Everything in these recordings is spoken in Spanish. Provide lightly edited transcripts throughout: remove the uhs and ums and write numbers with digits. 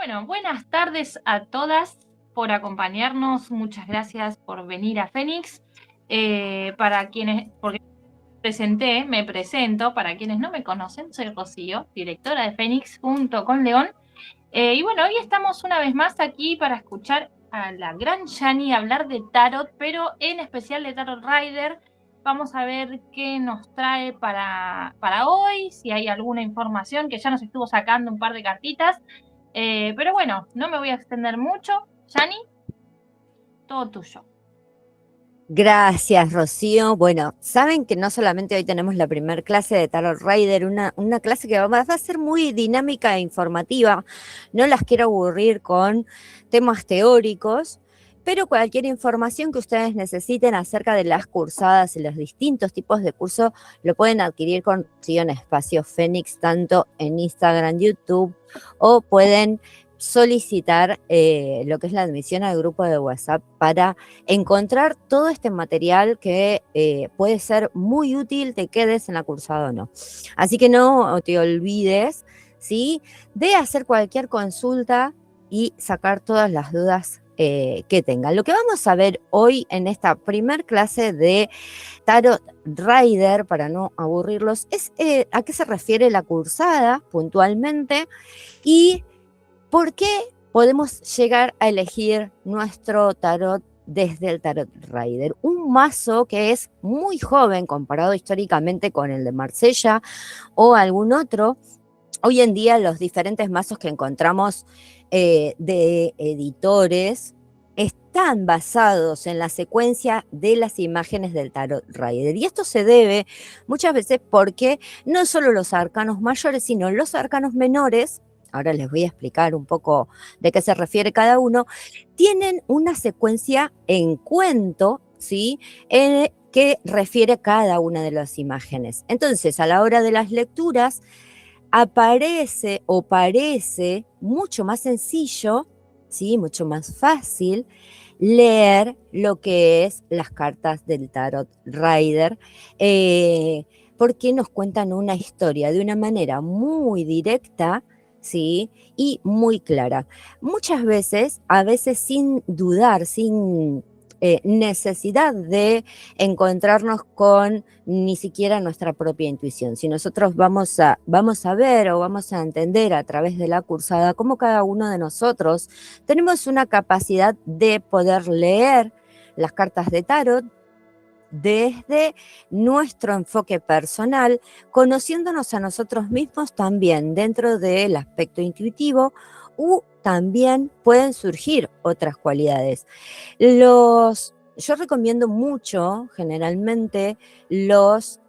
Bueno, buenas tardes a todas por acompañarnos. Muchas gracias por venir a Fénix. Para quienes, porque me presento, para quienes no me conocen, soy Rocío, directora de Fénix junto con León. Y bueno, hoy estamos una vez más aquí para escuchar a la gran Yani hablar de tarot, pero en especial de Tarot Rider. Vamos a ver qué nos trae para hoy, si hay alguna información que ya nos estuvo sacando un par de cartitas. Pero bueno, no me voy a extender mucho. Yani, todo tuyo. Gracias, Rocío. Bueno, saben que no solamente hoy tenemos la primera clase de Tarot Rider, una clase que va a ser muy dinámica e informativa. No las quiero aburrir con temas teóricos, pero cualquier información que ustedes necesiten acerca de las cursadas y los distintos tipos de curso lo pueden adquirir con Rocío en Espacio Fénix, tanto en Instagram, YouTube, o pueden solicitar lo que es la admisión al grupo de WhatsApp para encontrar todo este material que puede ser muy útil, te quedes en la cursada o no. Así que no te olvides, ¿sí?, de hacer cualquier consulta y sacar todas las dudas que tengan. Lo que vamos a ver hoy en esta primer clase de Tarot Rider, para no aburrirlos, es a qué se refiere la cursada puntualmente y ¿por qué podemos llegar a elegir nuestro tarot desde el Tarot Rider? Un mazo que es muy joven comparado históricamente con el de Marsella o algún otro. Hoy en día los diferentes mazos que encontramos de editores están basados en la secuencia de las imágenes del Tarot Rider. Y esto se debe muchas veces porque no solo los arcanos mayores, sino los arcanos menores, ahora les voy a explicar un poco de qué se refiere cada uno, tienen una secuencia en cuento, ¿sí?, que refiere cada una de las imágenes. Entonces, a la hora de las lecturas, aparece o parece mucho más sencillo, ¿sí?, mucho más fácil leer lo que es las cartas del Tarot Rider, porque nos cuentan una historia de una manera muy directa, ¿sí?, y muy clara. Muchas veces, a veces sin dudar, sin necesidad de encontrarnos con ni siquiera nuestra propia intuición. Si nosotros vamos a ver o vamos a entender a través de la cursada cómo cada uno de nosotros tenemos una capacidad de poder leer las cartas de tarot desde nuestro enfoque personal, conociéndonos a nosotros mismos también dentro del aspecto intuitivo, u también pueden surgir otras cualidades. Yo recomiendo mucho, generalmente, los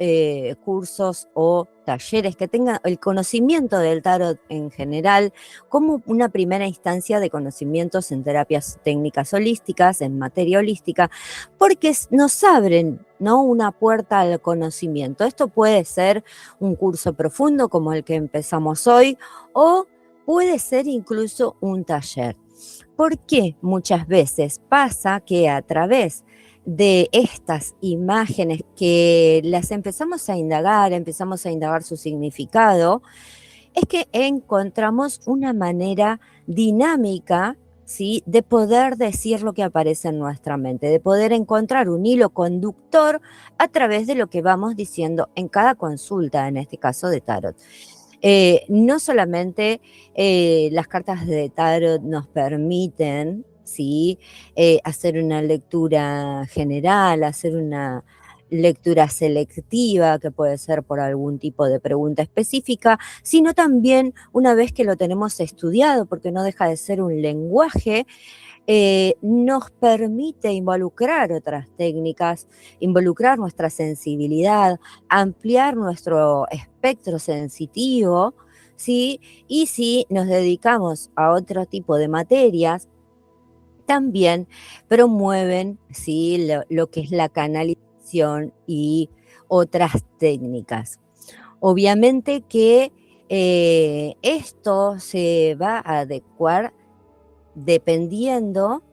cursos o talleres que tengan el conocimiento del tarot en general como una primera instancia de conocimientos en terapias técnicas holísticas, en materia holística, porque nos abren, ¿no?, una puerta al conocimiento. Esto puede ser un curso profundo como el que empezamos hoy, o puede ser incluso un taller. ¿Por qué muchas veces pasa que a través de estas imágenes que las empezamos a indagar su significado, es que encontramos una manera dinámica, ¿sí?, de poder decir lo que aparece en nuestra mente, de poder encontrar un hilo conductor a través de lo que vamos diciendo en cada consulta, en este caso de tarot? No solamente las cartas de tarot nos permiten, ¿sí?, hacer una lectura general, hacer una lectura selectiva, que puede ser por algún tipo de pregunta específica, sino también una vez que lo tenemos estudiado, porque no deja de ser un lenguaje, nos permite involucrar otras técnicas, involucrar nuestra sensibilidad, ampliar nuestro espectro sensitivo, ¿sí? Y si nos dedicamos a otro tipo de materias, también promueven, ¿sí?, lo que es la canalización y otras técnicas. Obviamente que esto se va a adecuar dependiendo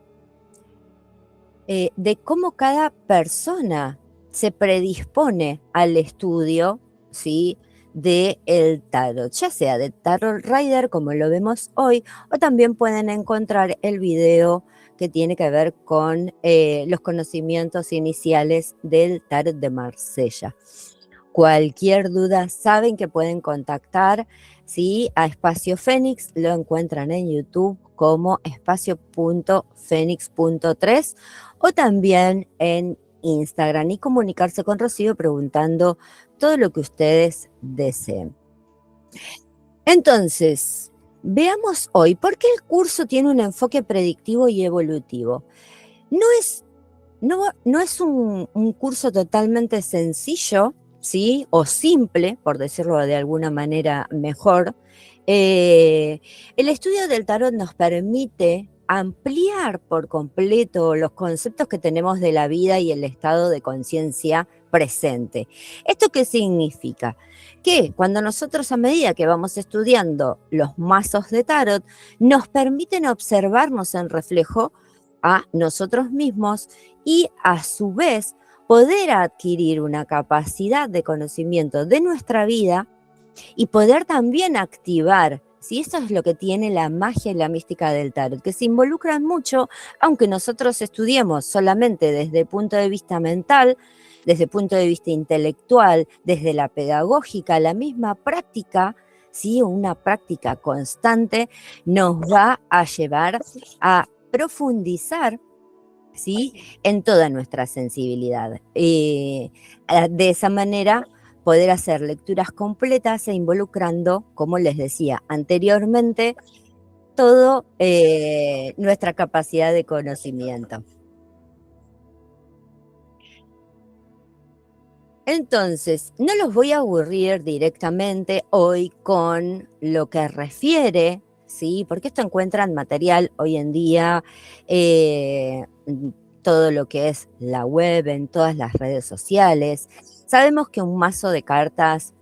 de cómo cada persona se predispone al estudio, ¿sí?, del tarot, ya sea de Tarot Rider como lo vemos hoy, o también pueden encontrar el video que tiene que ver con los conocimientos iniciales del tarot de Marsella. Cualquier duda saben que pueden contactar, ¿sí?, a Espacio Fénix, lo encuentran en YouTube como espacio.fénix.3 o también en Instagram y comunicarse con Rocío preguntando todo lo que ustedes deseen. Entonces, veamos hoy por qué el curso tiene un enfoque predictivo y evolutivo. No es un curso totalmente sencillo, ¿sí?, o simple, por decirlo de alguna manera mejor. El estudio del tarot nos permite ampliar por completo los conceptos que tenemos de la vida y el estado de conciencia presente. ¿Esto qué significa? Que cuando nosotros, a medida que vamos estudiando los mazos de tarot, nos permiten observarnos en reflejo a nosotros mismos y a su vez poder adquirir una capacidad de conocimiento de nuestra vida y poder también activar, ¿sí? Eso es lo que tiene la magia y la mística del tarot, que se involucran mucho, aunque nosotros estudiemos solamente desde el punto de vista mental, desde el punto de vista intelectual, desde la pedagógica, la misma práctica, ¿sí?, una práctica constante nos va a llevar a profundizar, ¿sí?, en toda nuestra sensibilidad. De esa manera poder hacer lecturas completas e involucrando, como les decía anteriormente, todo nuestra capacidad de conocimiento. Entonces, no los voy a aburrir directamente hoy con lo que refiere, ¿sí?, porque esto encuentran material hoy en día, todo lo que es la web, en todas las redes sociales. Sabemos que un mazo de cartas,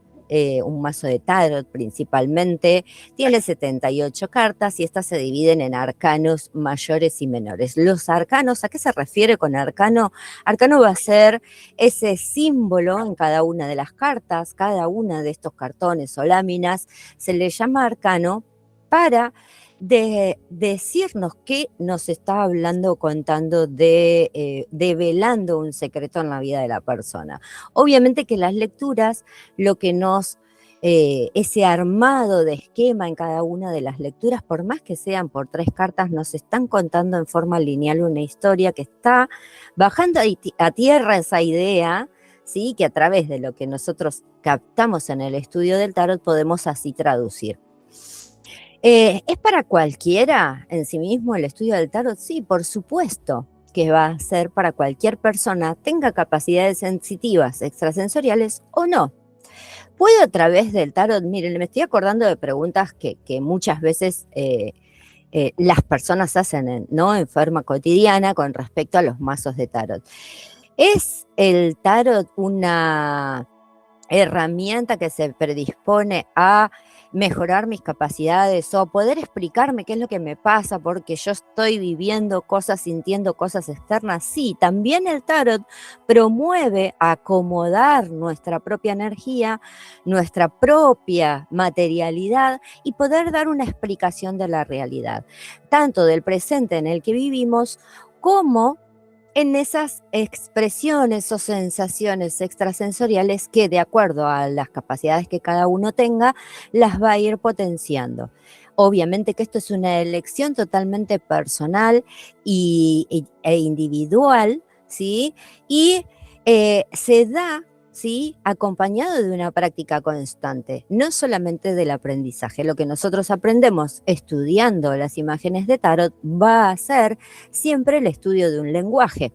un mazo de tarot principalmente, tiene 78 cartas y estas se dividen en arcanos mayores y menores. Los arcanos, ¿a qué se refiere con arcano? Arcano va a ser ese símbolo en cada una de las cartas, cada una de estos cartones o láminas, se le llama arcano para decirnos qué nos está hablando, contando, develando un secreto en la vida de la persona. Obviamente que las lecturas, lo que nos, ese armado de esquema en cada una de las lecturas, por más que sean por 3 cartas, nos están contando en forma lineal una historia que está bajando a tierra esa idea, ¿sí?, que a través de lo que nosotros captamos en el estudio del tarot podemos así traducir. ¿Es para cualquiera en sí mismo el estudio del tarot? Sí, por supuesto que va a ser para cualquier persona, tenga capacidades sensitivas, extrasensoriales o no. Puedo a través del tarot, miren, me estoy acordando de preguntas que muchas veces las personas hacen, ¿no?, en forma cotidiana con respecto a los mazos de tarot. ¿Es el tarot una herramienta que se predispone a mejorar mis capacidades o a poder explicarme qué es lo que me pasa porque yo estoy viviendo cosas, sintiendo cosas externas? Sí, también el tarot promueve acomodar nuestra propia energía, nuestra propia materialidad y poder dar una explicación de la realidad, tanto del presente en el que vivimos como en esas expresiones o sensaciones extrasensoriales que, de acuerdo a las capacidades que cada uno tenga, las va a ir potenciando. Obviamente que esto es una elección totalmente personal e individual, ¿sí? Y se da, ¿sí?, acompañado de una práctica constante, no solamente del aprendizaje. Lo que nosotros aprendemos estudiando las imágenes de tarot va a ser siempre el estudio de un lenguaje,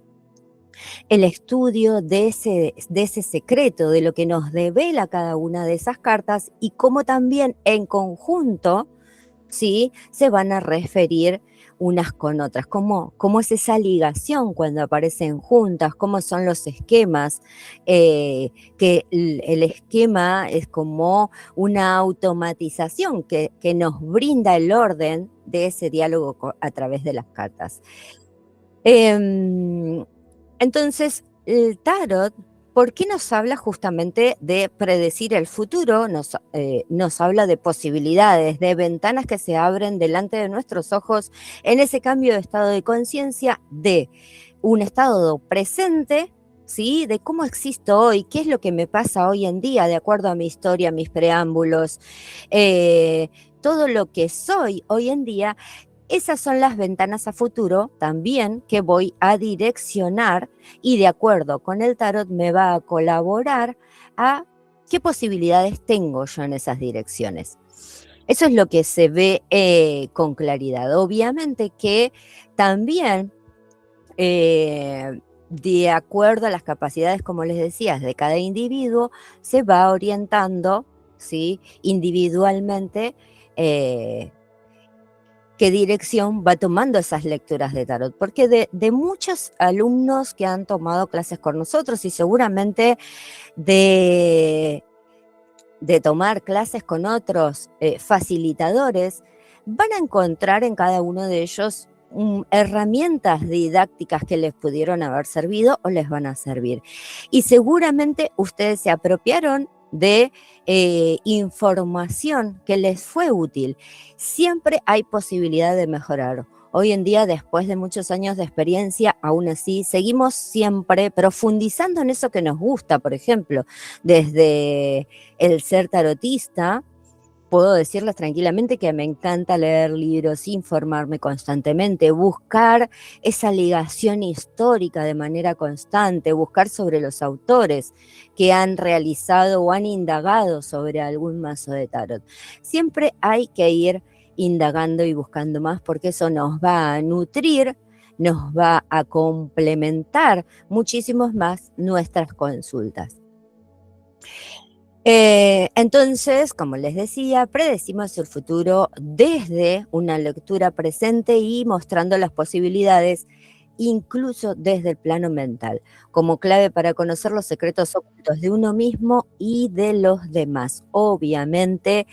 el estudio de ese secreto, de lo que nos devela cada una de esas cartas y cómo también en conjunto, ¿sí?, se van a referir unas con otras, cómo es esa ligación cuando aparecen juntas, cómo son los esquemas, que el esquema es como una automatización que nos brinda el orden de ese diálogo a través de las cartas. Entonces, el tarot porque nos habla justamente de predecir el futuro, nos habla de posibilidades, de ventanas que se abren delante de nuestros ojos en ese cambio de estado de conciencia, de un estado presente, ¿sí? De cómo existo hoy, qué es lo que me pasa hoy en día, de acuerdo a mi historia, mis preámbulos, todo lo que soy hoy en día. Esas son las ventanas a futuro también que voy a direccionar y de acuerdo con el tarot me va a colaborar a qué posibilidades tengo yo en esas direcciones. Eso es lo que se ve con claridad. Obviamente que también de acuerdo a las capacidades, como les decía, de cada individuo, se va orientando, ¿sí? Individualmente qué dirección va tomando esas lecturas de tarot, porque de muchos alumnos que han tomado clases con nosotros y seguramente de tomar clases con otros facilitadores, van a encontrar en cada uno de ellos herramientas didácticas que les pudieron haber servido o les van a servir. Y seguramente ustedes se apropiaron de información que les fue útil. Siempre hay posibilidad de mejorar. Hoy en día, después de muchos años de experiencia, aún así, seguimos siempre profundizando en eso que nos gusta. Por ejemplo, desde el ser tarotista, puedo decirles tranquilamente que me encanta leer libros, informarme constantemente, buscar esa ligación histórica de manera constante, buscar sobre los autores que han realizado o han indagado sobre algún mazo de tarot. Siempre hay que ir indagando y buscando más porque eso nos va a nutrir, nos va a complementar muchísimo más nuestras consultas. Entonces, como les decía, predecimos el futuro desde una lectura presente y mostrando las posibilidades, incluso desde el plano mental, como clave para conocer los secretos ocultos de uno mismo y de los demás. Obviamente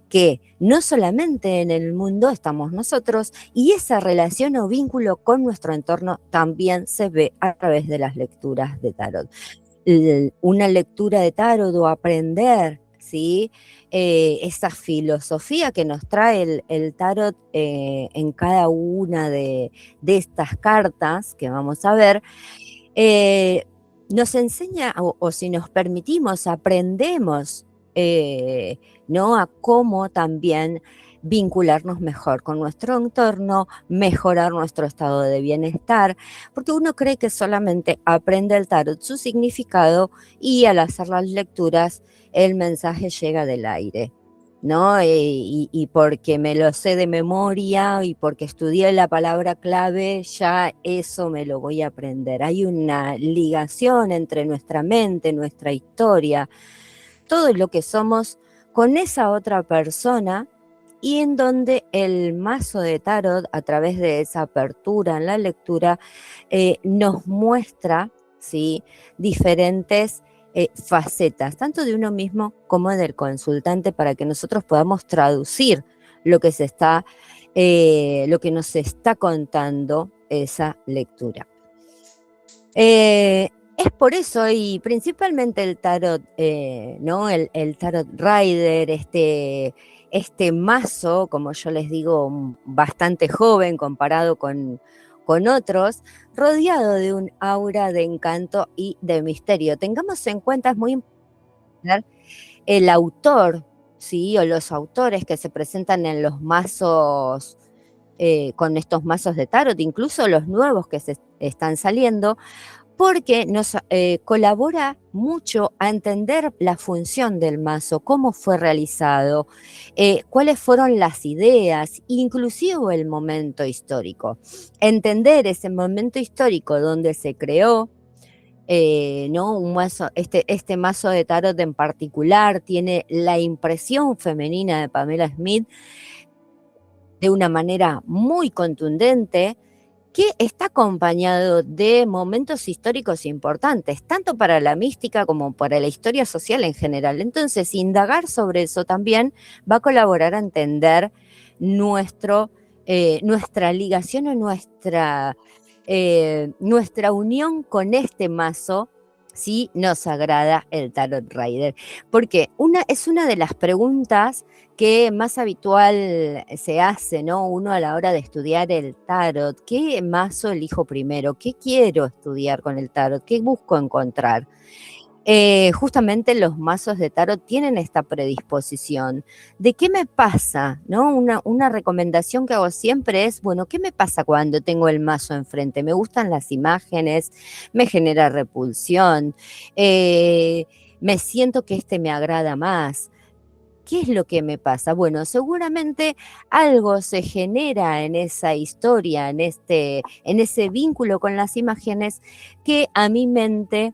que no solamente en el mundo estamos nosotros, y esa relación o vínculo con nuestro entorno también se ve a través de las lecturas de tarot. Una lectura de tarot o aprender, ¿sí? Esa filosofía que nos trae el tarot en cada una de estas cartas que vamos a ver, nos enseña, o si nos permitimos, aprendemos, ¿no? A cómo también vincularnos mejor con nuestro entorno, mejorar nuestro estado de bienestar, porque uno cree que solamente aprende el tarot, su significado, y al hacer las lecturas el mensaje llega del aire, ¿no? Y porque me lo sé de memoria y porque estudié la palabra clave, ya eso me lo voy a aprender. Hay una ligación entre nuestra mente, nuestra historia, todo lo que somos con esa otra persona, y en donde el mazo de tarot, a través de esa apertura en la lectura, nos muestra, ¿sí?, diferentes facetas, tanto de uno mismo como del consultante, para que nosotros podamos traducir lo que lo que nos está contando esa lectura. Es por eso, y principalmente el tarot, ¿no? El tarot rider, este mazo, como yo les digo, bastante joven comparado con otros, rodeado de un aura de encanto y de misterio. Tengamos en cuenta, es muy importante, el autor, ¿sí? O los autores que se presentan en los mazos, con estos mazos de tarot, incluso los nuevos que se están saliendo, porque nos colabora mucho a entender la función del mazo, cómo fue realizado, cuáles fueron las ideas, inclusive el momento histórico. Entender ese momento histórico donde se creó, ¿no? Un mazo, este mazo de tarot en particular tiene la impresión femenina de Pamela Smith de una manera muy contundente, que está acompañado de momentos históricos importantes, tanto para la mística como para la historia social en general. Entonces, indagar sobre eso también va a colaborar a entender nuestra ligación o nuestra unión con este mazo, si nos agrada el Tarot Rider. Porque es una de las preguntas que más habitual se hace, ¿no? Uno a la hora de estudiar el tarot. ¿Qué mazo elijo primero? ¿Qué quiero estudiar con el tarot? ¿Qué busco encontrar? Justamente los mazos de tarot tienen esta predisposición de qué me pasa, ¿no? Una recomendación que hago siempre es, bueno, ¿qué me pasa cuando tengo el mazo enfrente? ¿Me gustan las imágenes? ¿Me genera repulsión? Eh, ¿Me siento que este me agrada más? ¿Qué es lo que me pasa? Bueno, seguramente algo se genera en esa historia, en ese vínculo con las imágenes que a mi mente,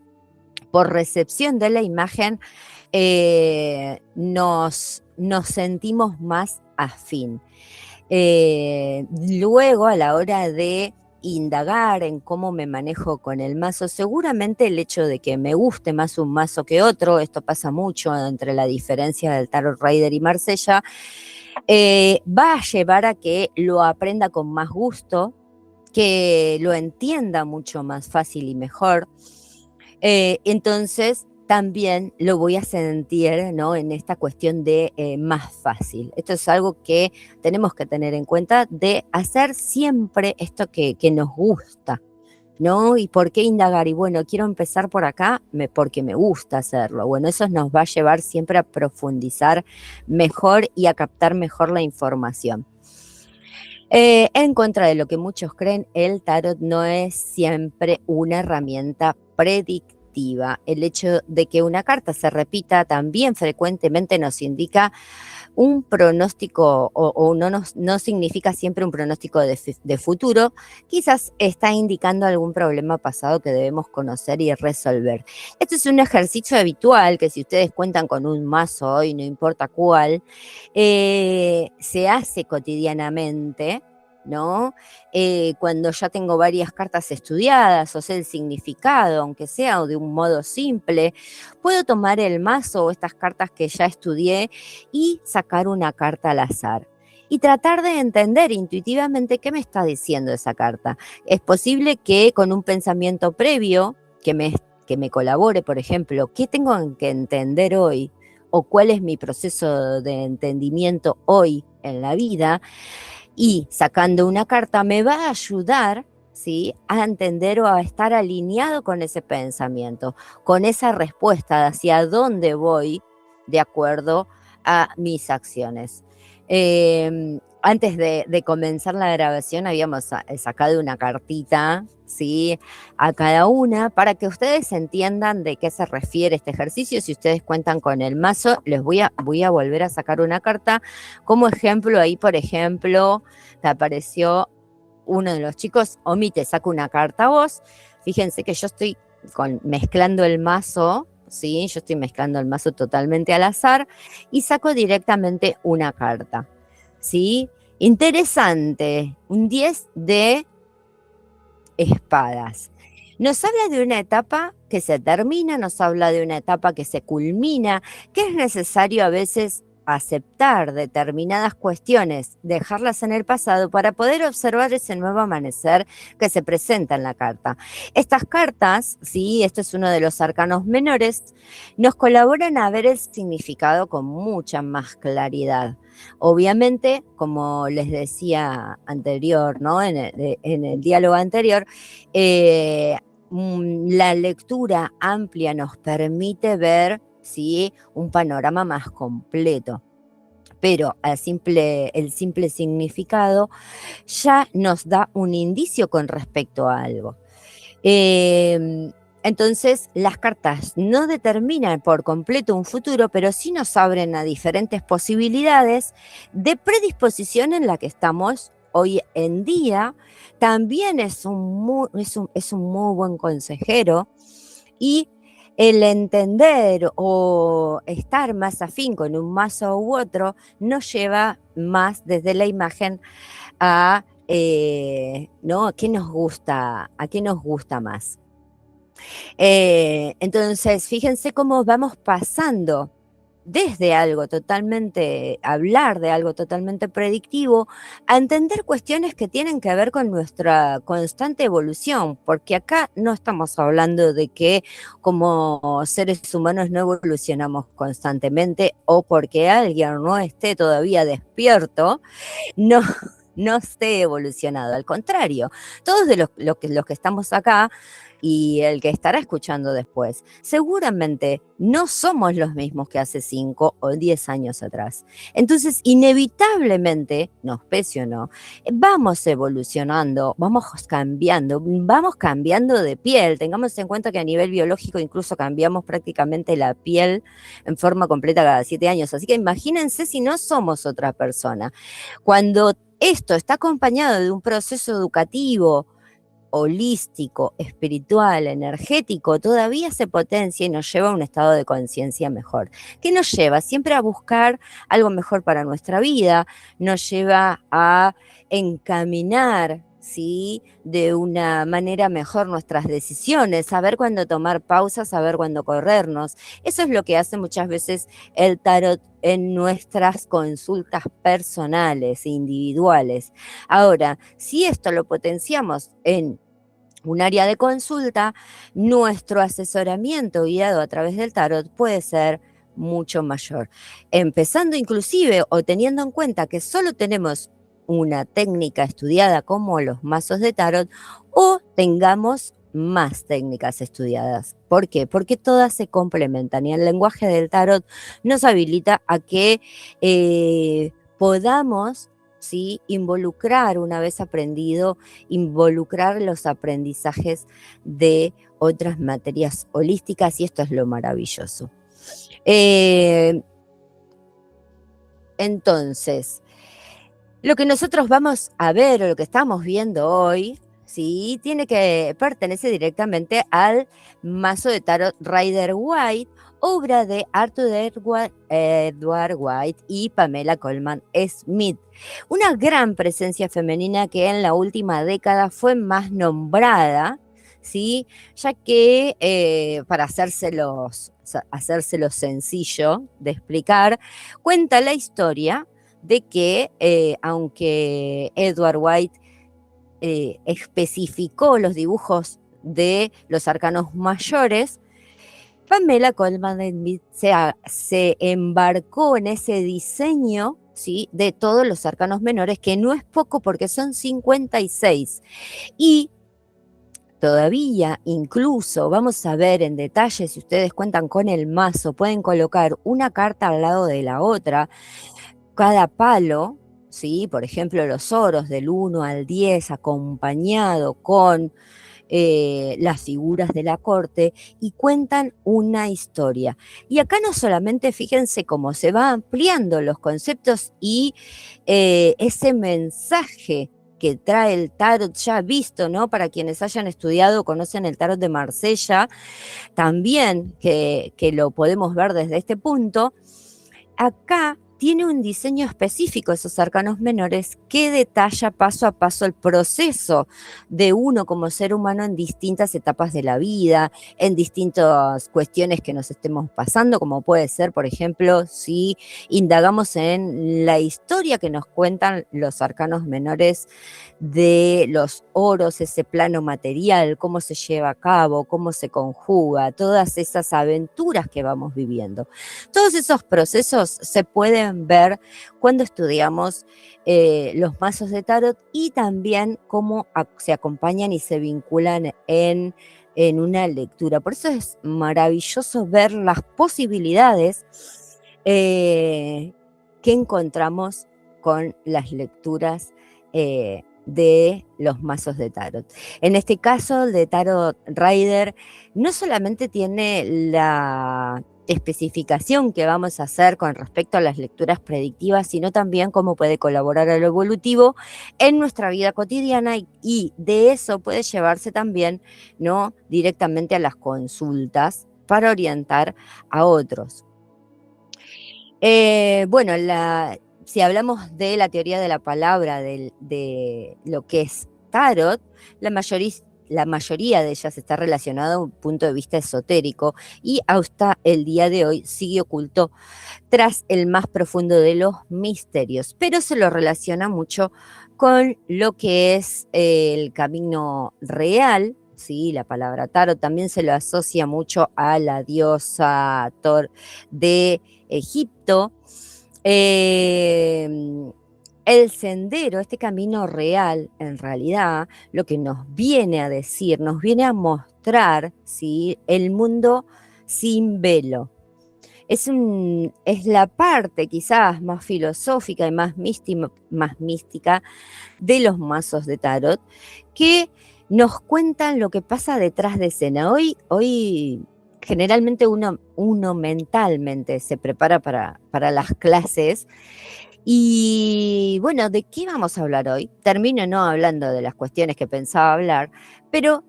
por recepción de la imagen, nos sentimos más afín. Luego, a la hora de indagar en cómo me manejo con el mazo, seguramente el hecho de que me guste más un mazo que otro, esto pasa mucho entre la diferencia del Tarot Rider y Marsella, va a llevar a que lo aprenda con más gusto, que lo entienda mucho más fácil y mejor. Entonces también lo voy a sentir, ¿no? En esta cuestión de más fácil. Esto es algo que tenemos que tener en cuenta, de hacer siempre esto que nos gusta, ¿no? ¿Y por qué indagar? Y bueno, quiero empezar por acá porque me gusta hacerlo. Bueno, eso nos va a llevar siempre a profundizar mejor y a captar mejor la información. En contra de lo que muchos creen, el tarot no es siempre una herramienta predictiva. El hecho de que una carta se repita también frecuentemente nos indica un pronóstico, o no significa siempre un pronóstico de futuro. Quizás está indicando algún problema pasado que debemos conocer y resolver. Este es un ejercicio habitual que, si ustedes cuentan con un mazo hoy, no importa cuál, se hace cotidianamente, ¿no? Cuando ya tengo varias cartas estudiadas o sé el significado, aunque sea de un modo simple, puedo tomar el mazo o estas cartas que ya estudié y sacar una carta al azar y tratar de entender intuitivamente qué me está diciendo esa carta. Es posible que con un pensamiento previo que me colabore, por ejemplo, ¿qué tengo que entender hoy? O cuál es mi proceso de entendimiento hoy en la vida, y sacando una carta me va a ayudar, ¿sí?, a entender o a estar alineado con ese pensamiento, con esa respuesta de hacia dónde voy de acuerdo a mis acciones. Antes de comenzar la grabación habíamos sacado una cartita, ¿sí?, a cada una, para que ustedes entiendan de qué se refiere este ejercicio. Si ustedes cuentan con el mazo, les voy a volver a sacar una carta como ejemplo. Ahí, por ejemplo, te apareció uno de los chicos. Omi, te saco una carta a vos. Fíjense que yo estoy mezclando el mazo, ¿sí? Yo estoy mezclando el mazo totalmente al azar y saco directamente una carta, ¿sí? Interesante, un 10 de espadas. Nos habla de una etapa que se termina, nos habla de una etapa que se culmina, que es necesario a veces aceptar determinadas cuestiones, dejarlas en el pasado para poder observar ese nuevo amanecer que se presenta en la carta. Estas cartas, sí, esto es uno de los arcanos menores, nos colaboran a ver el significado con mucha más claridad. Obviamente, como les decía anterior, ¿no? En el diálogo anterior, la lectura amplia nos permite ver, ¿sí?, un panorama más completo, pero el simple significado ya nos da un indicio con respecto a algo. Entonces, las cartas no determinan por completo un futuro, pero sí nos abren a diferentes posibilidades de predisposición en la que estamos hoy en día. También es un muy buen consejero, y el entender o estar más afín con un mazo u otro nos lleva más desde la imagen a, ¿no?, a qué nos gusta más. Entonces, fíjense cómo vamos pasando desde algo totalmente, hablar de algo totalmente predictivo, a entender cuestiones que tienen que ver con nuestra constante evolución, porque acá no estamos hablando de que como seres humanos no evolucionamos constantemente o porque alguien no esté todavía despierto, no, no esté evolucionado. Al contrario, todos de los que estamos acá y el que estará escuchando después, seguramente no somos los mismos que hace 5 o 10 años atrás. Entonces, inevitablemente, nos pese o no, vamos evolucionando, vamos cambiando de piel. Tengamos en cuenta que a nivel biológico incluso cambiamos prácticamente la piel en forma completa cada 7 años. Así que imagínense si no somos otra persona. Cuando esto está acompañado de un proceso educativo, holístico, espiritual, energético, todavía se potencia y nos lleva a un estado de conciencia mejor. ¿Qué nos lleva? Siempre a buscar algo mejor para nuestra vida, nos lleva a encaminar, ¿sí?, de una manera mejor nuestras decisiones, saber cuándo tomar pausas, saber cuándo corrernos. Eso es lo que hace muchas veces el tarot en nuestras consultas personales e individuales. Ahora, si esto lo potenciamos en un área de consulta, nuestro asesoramiento guiado a través del tarot puede ser mucho mayor. Empezando inclusive o teniendo en cuenta que solo tenemos una técnica estudiada como los mazos de tarot o tengamos más técnicas estudiadas. ¿Por qué? Porque todas se complementan y el lenguaje del tarot nos habilita a que podamos, ¿sí?, involucrar, una vez aprendido, involucrar los aprendizajes de otras materias holísticas, y esto es lo maravilloso. Entonces, lo que nosotros vamos a ver o lo que estamos viendo hoy, ¿sí?, pertenece directamente al mazo de tarot Rider-Waite, obra de Arthur Edward White y Pamela Colman Smith. Una gran presencia femenina que en la última década fue más nombrada, ¿sí?, ya que, para hacérselo sencillo de explicar, cuenta la historia de que, aunque Edward White especificó los dibujos de los arcanos mayores, Pamela Colman Smith se embarcó en ese diseño, ¿sí?, de todos los arcanos menores, que no es poco porque son 56. Y todavía, incluso, vamos a ver en detalle, si ustedes cuentan con el mazo, pueden colocar una carta al lado de la otra, cada palo, ¿sí?, por ejemplo, los oros del 1 al 10, acompañado con las figuras de la corte, y cuentan una historia. Y acá no solamente, fíjense cómo se va ampliando los conceptos y ese mensaje que trae el tarot ya visto, ¿no? Para quienes hayan estudiado, conocen el tarot de Marsella, también que lo podemos ver desde este punto. Acá tiene un diseño específico esos arcanos menores que detalla paso a paso el proceso de uno como ser humano en distintas etapas de la vida, en distintas cuestiones que nos estemos pasando, como puede ser, por ejemplo, si indagamos en la historia que nos cuentan los arcanos menores de los oros, ese plano material, cómo se lleva a cabo, cómo se conjuga, todas esas aventuras que vamos viviendo. Todos esos procesos se pueden ver cuando estudiamos los mazos de tarot, y también cómo se acompañan y se vinculan en una lectura. Por eso es maravilloso ver las posibilidades que encontramos con las lecturas de los mazos de tarot. En este caso, el de Tarot Rider no solamente tiene la especificación que vamos a hacer con respecto a las lecturas predictivas, sino también cómo puede colaborar a lo evolutivo en nuestra vida cotidiana, y de eso puede llevarse también, ¿no?, directamente a las consultas para orientar a otros. Bueno, si hablamos de la teoría de la palabra, de lo que es tarot, la la mayoría de ellas está relacionada a un punto de vista esotérico y hasta el día de hoy sigue oculto tras el más profundo de los misterios, pero se lo relaciona mucho con lo que es el camino real. Sí, la palabra tarot también se lo asocia mucho a la diosa Thor de Egipto. El sendero, este camino real, en realidad, lo que nos viene a decir, nos viene a mostrar, ¿sí?, el mundo sin velo. Es la parte quizás más filosófica y más mística de los mazos de tarot, que nos cuentan lo que pasa detrás de escena. Hoy generalmente uno mentalmente se prepara para las clases. Y bueno, ¿de qué vamos a hablar hoy? Termino no hablando de las cuestiones que pensaba hablar, pero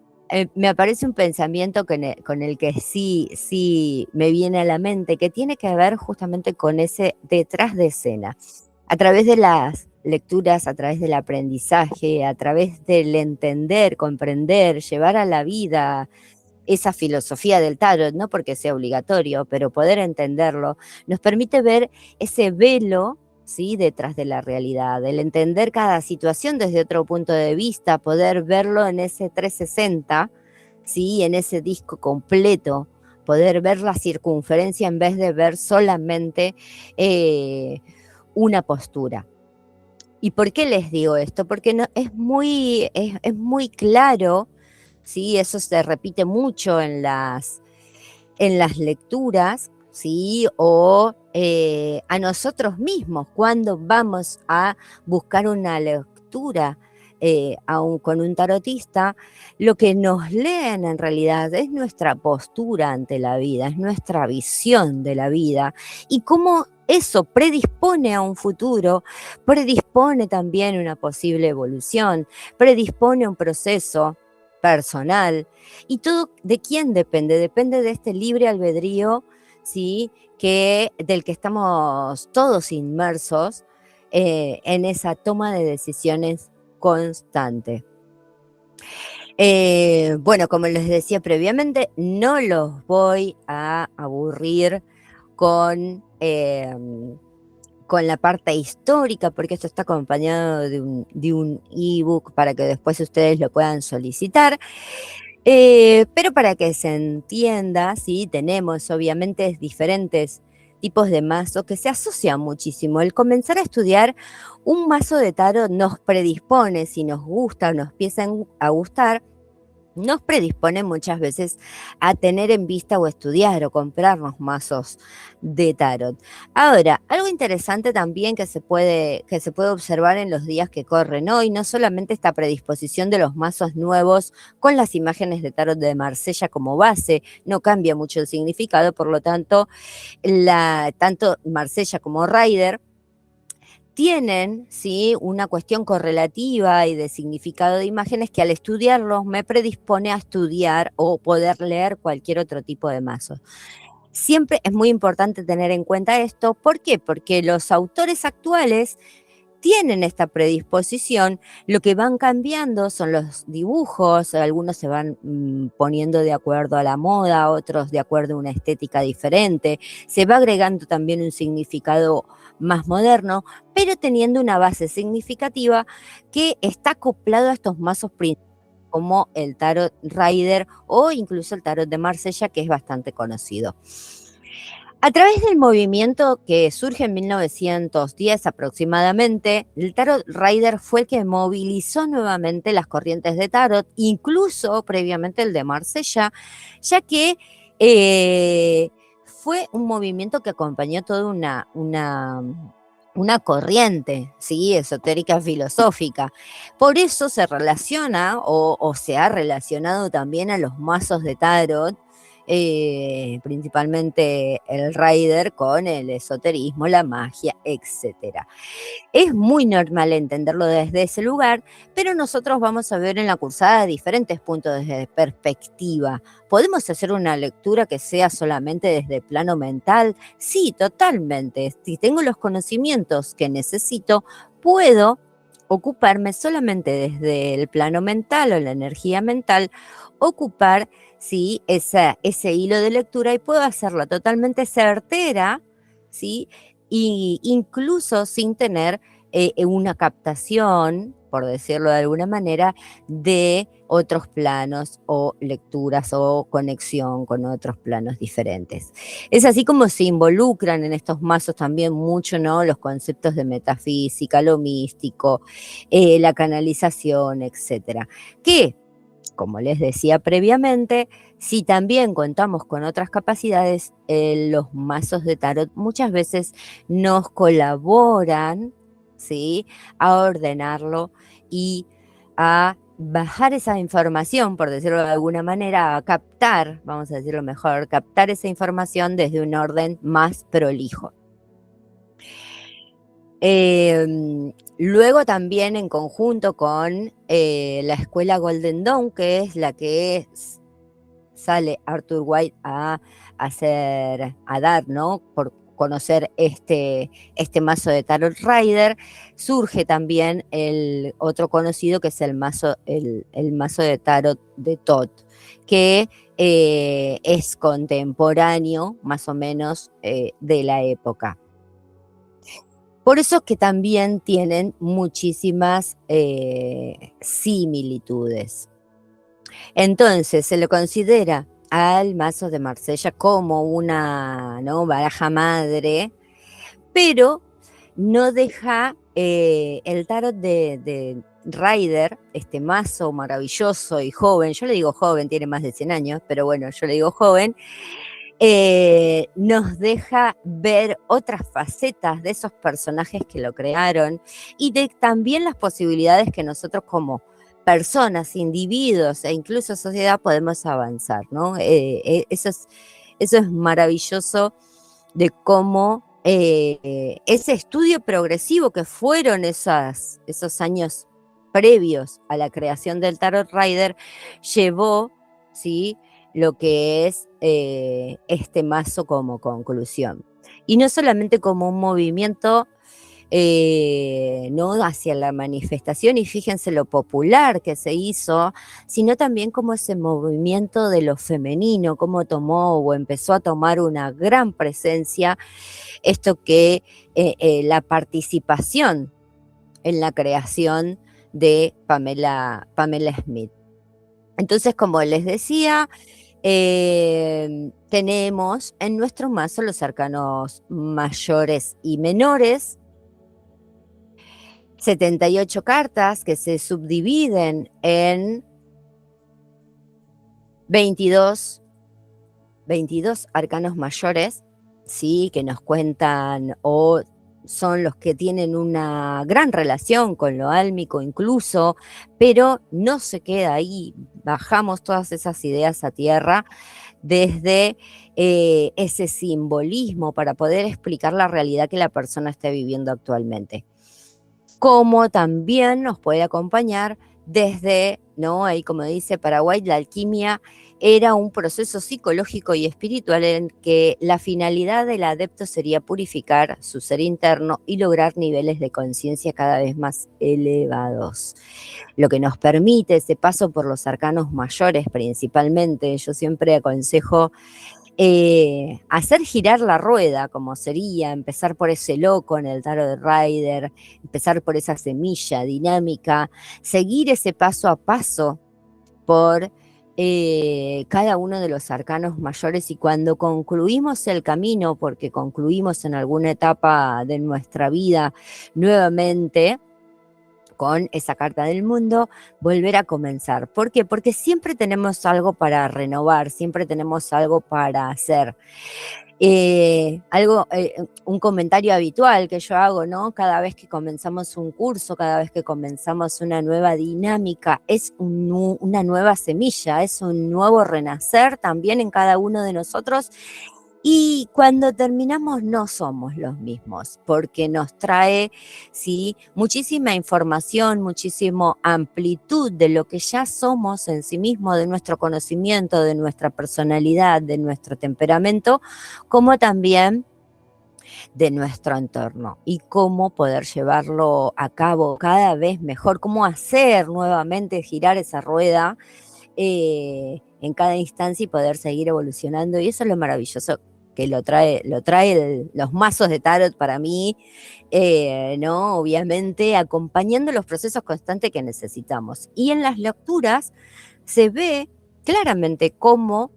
me aparece un pensamiento con el que sí me viene a la mente, que tiene que ver justamente con ese detrás de escena. A través de las lecturas, a través del aprendizaje, a través del entender, comprender, llevar a la vida esa filosofía del tarot, no porque sea obligatorio, pero poder entenderlo, nos permite ver ese velo, ¿sí?, detrás de la realidad, el entender cada situación desde otro punto de vista, poder verlo en ese 360, ¿sí?, en ese disco completo, poder ver la circunferencia en vez de ver solamente una postura. ¿Y por qué les digo esto? Porque es muy claro, ¿sí? Eso se repite mucho en las lecturas, ¿sí? O a nosotros mismos, cuando vamos a buscar una lectura con un tarotista, lo que nos leen en realidad es nuestra postura ante la vida, es nuestra visión de la vida y cómo eso predispone a un futuro, predispone también una posible evolución, predispone un proceso personal. ¿Y todo de quién depende? Depende de este libre albedrío, ¿sí?, del que estamos todos inmersos en esa toma de decisiones constante. Bueno, como les decía previamente, no los voy a aburrir con la parte histórica, porque esto está acompañado de un ebook para que después ustedes lo puedan solicitar. Pero para que se entienda, sí, tenemos obviamente diferentes tipos de mazos que se asocian muchísimo. El comenzar a estudiar un mazo de tarot nos predispone, si nos gusta o nos empiezan a gustar, nos predispone muchas veces a tener en vista o estudiar o comprarnos mazos de tarot. Ahora, algo interesante también que se puede observar en los días que corren hoy, no solamente esta predisposición de los mazos nuevos con las imágenes de tarot de Marsella como base, no cambia mucho el significado, por lo tanto, tanto Marsella como Rider tienen, ¿sí?, una cuestión correlativa y de significado de imágenes que al estudiarlos me predispone a estudiar o poder leer cualquier otro tipo de mazo. Siempre es muy importante tener en cuenta esto. ¿Por qué? Porque los autores actuales tienen esta predisposición, lo que van cambiando son los dibujos, algunos se van poniendo de acuerdo a la moda, otros de acuerdo a una estética diferente, se va agregando también un significado más moderno, pero teniendo una base significativa que está acoplado a estos mazos principales como el tarot Rider o incluso el tarot de Marsella, que es bastante conocido. A través del movimiento que surge en 1910 aproximadamente, el Tarot Rider fue el que movilizó nuevamente las corrientes de tarot, incluso previamente el de Marsella, ya que fue un movimiento que acompañó toda una corriente, ¿sí?, esotérica filosófica. Por eso se relaciona o se ha relacionado también a los mazos de tarot, principalmente el Rider con el esoterismo, la magia, etc. Es muy normal entenderlo desde ese lugar, pero nosotros vamos a ver en la cursada diferentes puntos de perspectiva. ¿Podemos hacer una lectura que sea solamente desde el plano mental? Sí, totalmente. Si tengo los conocimientos que necesito, puedo ocuparme solamente desde el plano mental o la energía mental, ocupar, ¿sí?, ese hilo de lectura, y puedo hacerlo totalmente certera, ¿sí?, y incluso sin tener una captación, por decirlo de alguna manera, de otros planos o lecturas o conexión con otros planos diferentes. Es así como se involucran en estos mazos también mucho, ¿no?, los conceptos de metafísica, lo místico, la canalización, etcétera. Que, como les decía previamente, si también contamos con otras capacidades, los mazos de tarot muchas veces nos colaboran, ¿sí?, a ordenarlo y a bajar esa información, por decirlo de alguna manera, a captar, vamos a decirlo mejor, captar esa información desde un orden más prolijo. Luego también en conjunto con la escuela Golden Dawn, que es la que sale Arthur White a dar, ¿no?, por conocer este mazo de Tarot Rider, surge también el otro conocido, que es el mazo de Tarot de Thoth, que es contemporáneo, más o menos, de la época. Por eso es que también tienen muchísimas similitudes. Entonces, se lo considera al mazo de Marsella como una, ¿no?, baraja madre, pero no deja el tarot de Rider, este mazo maravilloso y joven, yo le digo joven, tiene más de 100 años, pero bueno, yo le digo joven, nos deja ver otras facetas de esos personajes que lo crearon, y de también las posibilidades que nosotros como personas, individuos e incluso sociedad podemos avanzar, ¿no? Eso es maravilloso, de cómo ese estudio progresivo que fueron esos años previos a la creación del Tarot Rider llevó, ¿sí?, lo que es este mazo como conclusión. Y no solamente como un movimiento, no hacia la manifestación, y fíjense lo popular que se hizo, sino también como ese movimiento de lo femenino, cómo tomó o empezó a tomar una gran presencia esto que la participación en la creación de Pamela Smith. Entonces, como les decía, tenemos en nuestro mazo los arcanos mayores y menores, 78 cartas que se subdividen en 22 arcanos mayores, ¿sí?, que nos cuentan o son los que tienen una gran relación con lo álmico incluso, pero no se queda ahí, bajamos todas esas ideas a tierra desde ese simbolismo para poder explicar la realidad que la persona está viviendo actualmente. Como también nos puede acompañar desde, ¿no?, ahí como dice Paraguay, la alquimia era un proceso psicológico y espiritual en que la finalidad del adepto sería purificar su ser interno y lograr niveles de conciencia cada vez más elevados. Lo que nos permite ese paso por los arcanos mayores principalmente, yo siempre aconsejo hacer girar la rueda, como sería empezar por ese loco en el Tarot de Rider, empezar por esa semilla dinámica, seguir ese paso a paso por cada uno de los arcanos mayores, y cuando concluimos el camino, porque concluimos en alguna etapa de nuestra vida nuevamente con esa carta del mundo, volver a comenzar. ¿Por qué? Porque siempre tenemos algo para renovar, siempre tenemos algo para hacer. Un comentario habitual que yo hago, ¿no?, cada vez que comenzamos un curso, cada vez que comenzamos una nueva dinámica, es una nueva semilla, es un nuevo renacer también en cada uno de nosotros. Y cuando terminamos no somos los mismos, porque nos trae, ¿sí?, muchísima información, muchísima amplitud de lo que ya somos en sí mismo, de nuestro conocimiento, de nuestra personalidad, de nuestro temperamento, como también de nuestro entorno y cómo poder llevarlo a cabo cada vez mejor, cómo hacer nuevamente girar esa rueda en cada instancia y poder seguir evolucionando. Y eso es lo maravilloso que lo trae los mazos de tarot para mí, ¿no? Obviamente acompañando los procesos constantes que necesitamos. Y en las lecturas se ve claramente cómo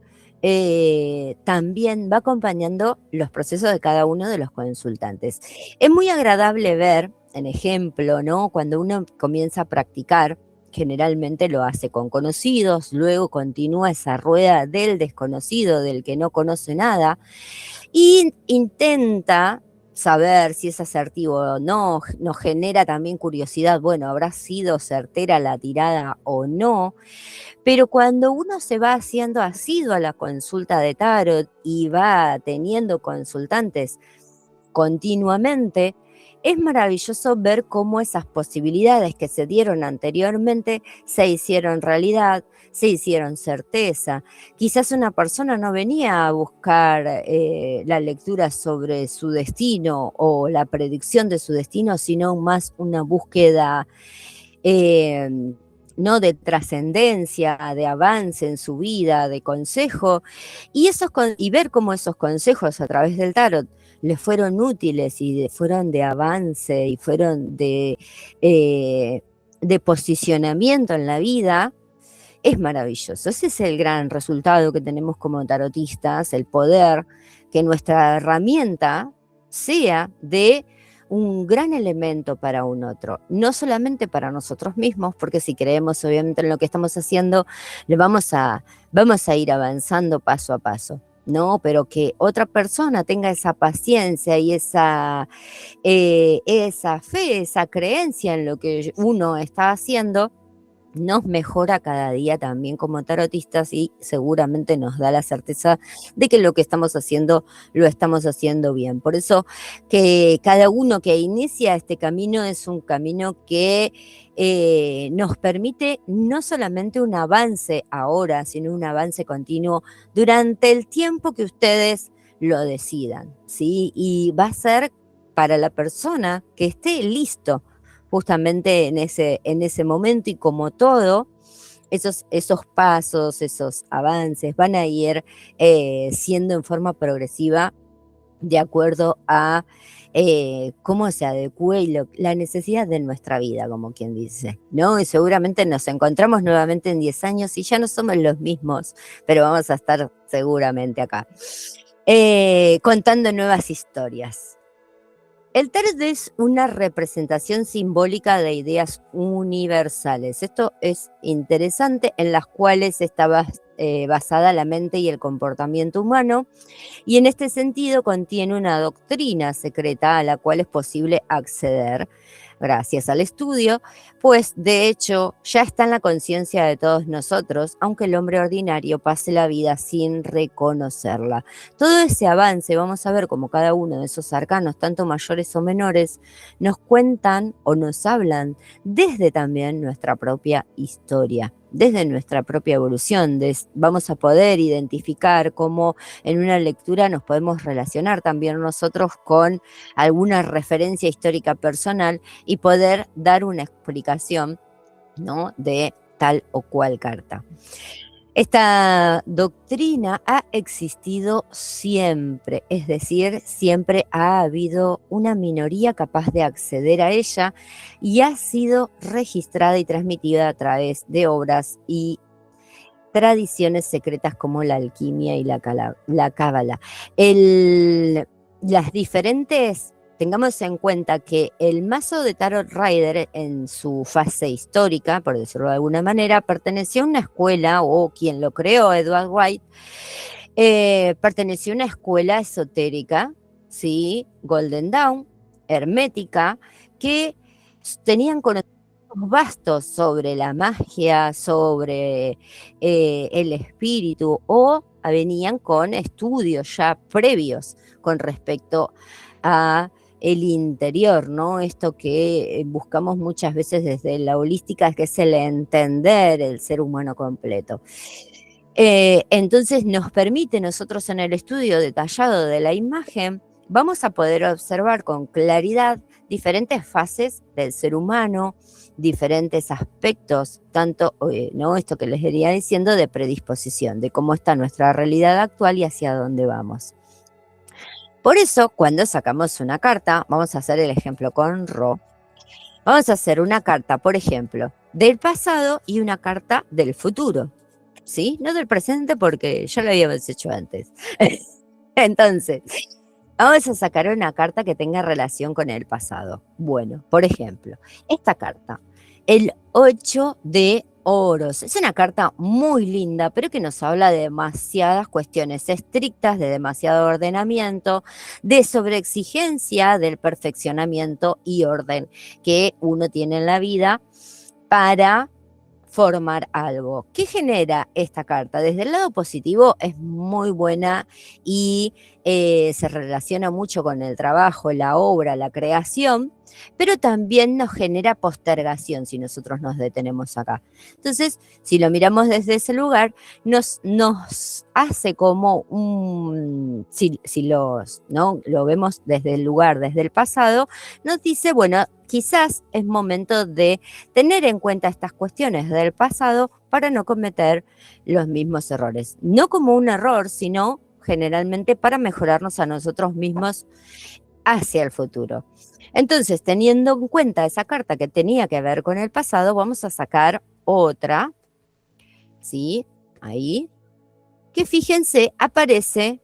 también va acompañando los procesos de cada uno de los consultantes. Es muy agradable ver, en ejemplo, ¿no? Cuando uno comienza a practicar, generalmente lo hace con conocidos, luego continúa esa rueda del desconocido, del que no conoce nada, y intenta saber si es asertivo o no, nos genera también curiosidad, bueno, ¿habrá sido certera la tirada o no? Pero cuando uno se va haciendo asiduo a la consulta de tarot y va teniendo consultantes continuamente, es maravilloso ver cómo esas posibilidades que se dieron anteriormente se hicieron realidad, se hicieron certeza. Quizás una persona no venía a buscar la lectura sobre su destino o la predicción de su destino, sino más una búsqueda eh, no de trascendencia, de avance en su vida, de consejo, y ver cómo esos consejos a través del tarot les fueron útiles y fueron de avance y fueron de posicionamiento en la vida, es maravilloso. Ese es el gran resultado que tenemos como tarotistas, el poder que nuestra herramienta sea de un gran elemento para un otro, no solamente para nosotros mismos, porque si creemos obviamente en lo que estamos haciendo, vamos a ir avanzando paso a paso, ¿no? Pero que otra persona tenga esa paciencia y esa fe, esa creencia en lo que uno está haciendo, nos mejora cada día también como tarotistas y seguramente nos da la certeza de que lo que estamos haciendo lo estamos haciendo bien. Por eso que cada uno que inicia este camino es un camino que nos permite no solamente un avance ahora, sino un avance continuo durante el tiempo que ustedes lo decidan, ¿sí? Y va a ser para la persona que esté listo justamente en ese momento, y como todo, esos pasos, esos avances van a ir siendo en forma progresiva de acuerdo a cómo se adecue la necesidad de nuestra vida, como quien dice, ¿no? Y seguramente nos encontramos nuevamente en 10 años y ya no somos los mismos, pero vamos a estar seguramente acá, contando nuevas historias. El tarot es una representación simbólica de ideas universales. Esto es interesante, en las cuales está basada la mente y el comportamiento humano, y en este sentido contiene una doctrina secreta a la cual es posible acceder gracias al estudio, pues de hecho ya está en la conciencia de todos nosotros, aunque el hombre ordinario pase la vida sin reconocerla. Todo ese avance, vamos a ver cómo cada uno de esos arcanos, tanto mayores o menores, nos cuentan o nos hablan desde también nuestra propia historia, desde nuestra propia evolución. Vamos a poder identificar cómo en una lectura nos podemos relacionar también nosotros con alguna referencia histórica personal y poder dar una explicación, ¿no?, de tal o cual carta. Esta doctrina ha existido siempre, es decir, siempre ha habido una minoría capaz de acceder a ella y ha sido registrada y transmitida a través de obras y tradiciones secretas como la alquimia y la cábala. Las diferentes, tengamos en cuenta que el mazo de Tarot Rider en su fase histórica, por decirlo de alguna manera, perteneció a una escuela, o quien lo creó, Edward White, perteneció a una escuela esotérica, ¿sí? Golden Dawn, hermética, que tenían conocimientos vastos sobre la magia, sobre el espíritu, o venían con estudios ya previos con respecto a el interior, ¿no? Esto que buscamos muchas veces desde la holística, que es el entender el ser humano completo. Entonces nos permite nosotros en el estudio detallado de la imagen vamos a poder observar con claridad diferentes fases del ser humano, diferentes aspectos, tanto, ¿no? Esto que les iría diciendo de predisposición, de cómo está nuestra realidad actual y hacia dónde vamos. Por eso, cuando sacamos una carta, vamos a hacer el ejemplo con Ro, vamos a hacer una carta, por ejemplo, del pasado y una carta del futuro, ¿sí? No del presente porque ya lo habíamos hecho antes. Entonces, vamos a sacar una carta que tenga relación con el pasado. Bueno, por ejemplo, esta carta, el 8 de oros. Es una carta muy linda, pero que nos habla de demasiadas cuestiones estrictas, de demasiado ordenamiento, de sobreexigencia, del perfeccionamiento y orden que uno tiene en la vida para formar algo. ¿Qué genera esta carta? Desde el lado positivo es muy buena y se relaciona mucho con el trabajo, la obra, la creación, pero también nos genera postergación si nosotros nos detenemos acá. Entonces, si lo miramos desde ese lugar, nos hace como ¿no? Lo vemos desde el lugar, desde el pasado, nos dice, bueno, quizás es momento de tener en cuenta estas cuestiones del pasado para no cometer los mismos errores. No como un error, sino generalmente para mejorarnos a nosotros mismos hacia el futuro. Entonces, teniendo en cuenta esa carta que tenía que ver con el pasado, vamos a sacar otra, ¿sí? Ahí, que fíjense, aparece,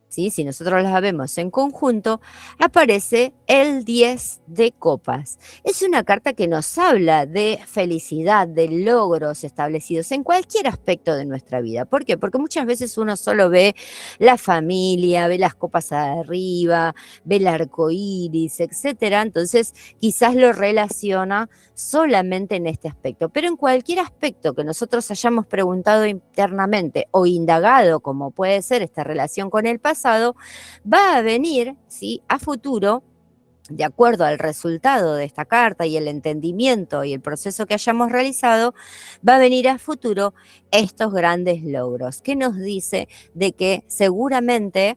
¿sí? Si nosotros las vemos en conjunto, aparece el 10 de copas. Es una carta que nos habla de felicidad, de logros establecidos en cualquier aspecto de nuestra vida. ¿Por qué? Porque muchas veces uno solo ve la familia, ve las copas arriba, ve el arco iris, etcétera. Entonces, quizás lo relaciona solamente en este aspecto, pero en cualquier aspecto que nosotros hayamos preguntado internamente o indagado, como puede ser esta relación con el pasado, va a venir, ¿sí?, a futuro, de acuerdo al resultado de esta carta y el entendimiento y el proceso que hayamos realizado, va a venir a futuro estos grandes logros, que nos dice de que seguramente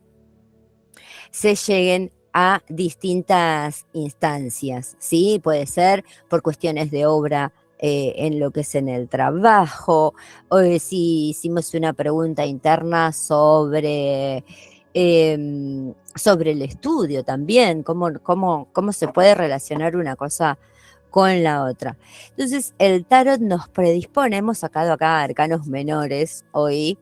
se lleguen a distintas instancias, ¿sí? Puede ser por cuestiones de obra en lo que es en el trabajo, o si hicimos una pregunta interna sobre el estudio también, cómo se puede relacionar una cosa con la otra. Entonces, el tarot nos predispone, hemos sacado acá arcanos menores hoy,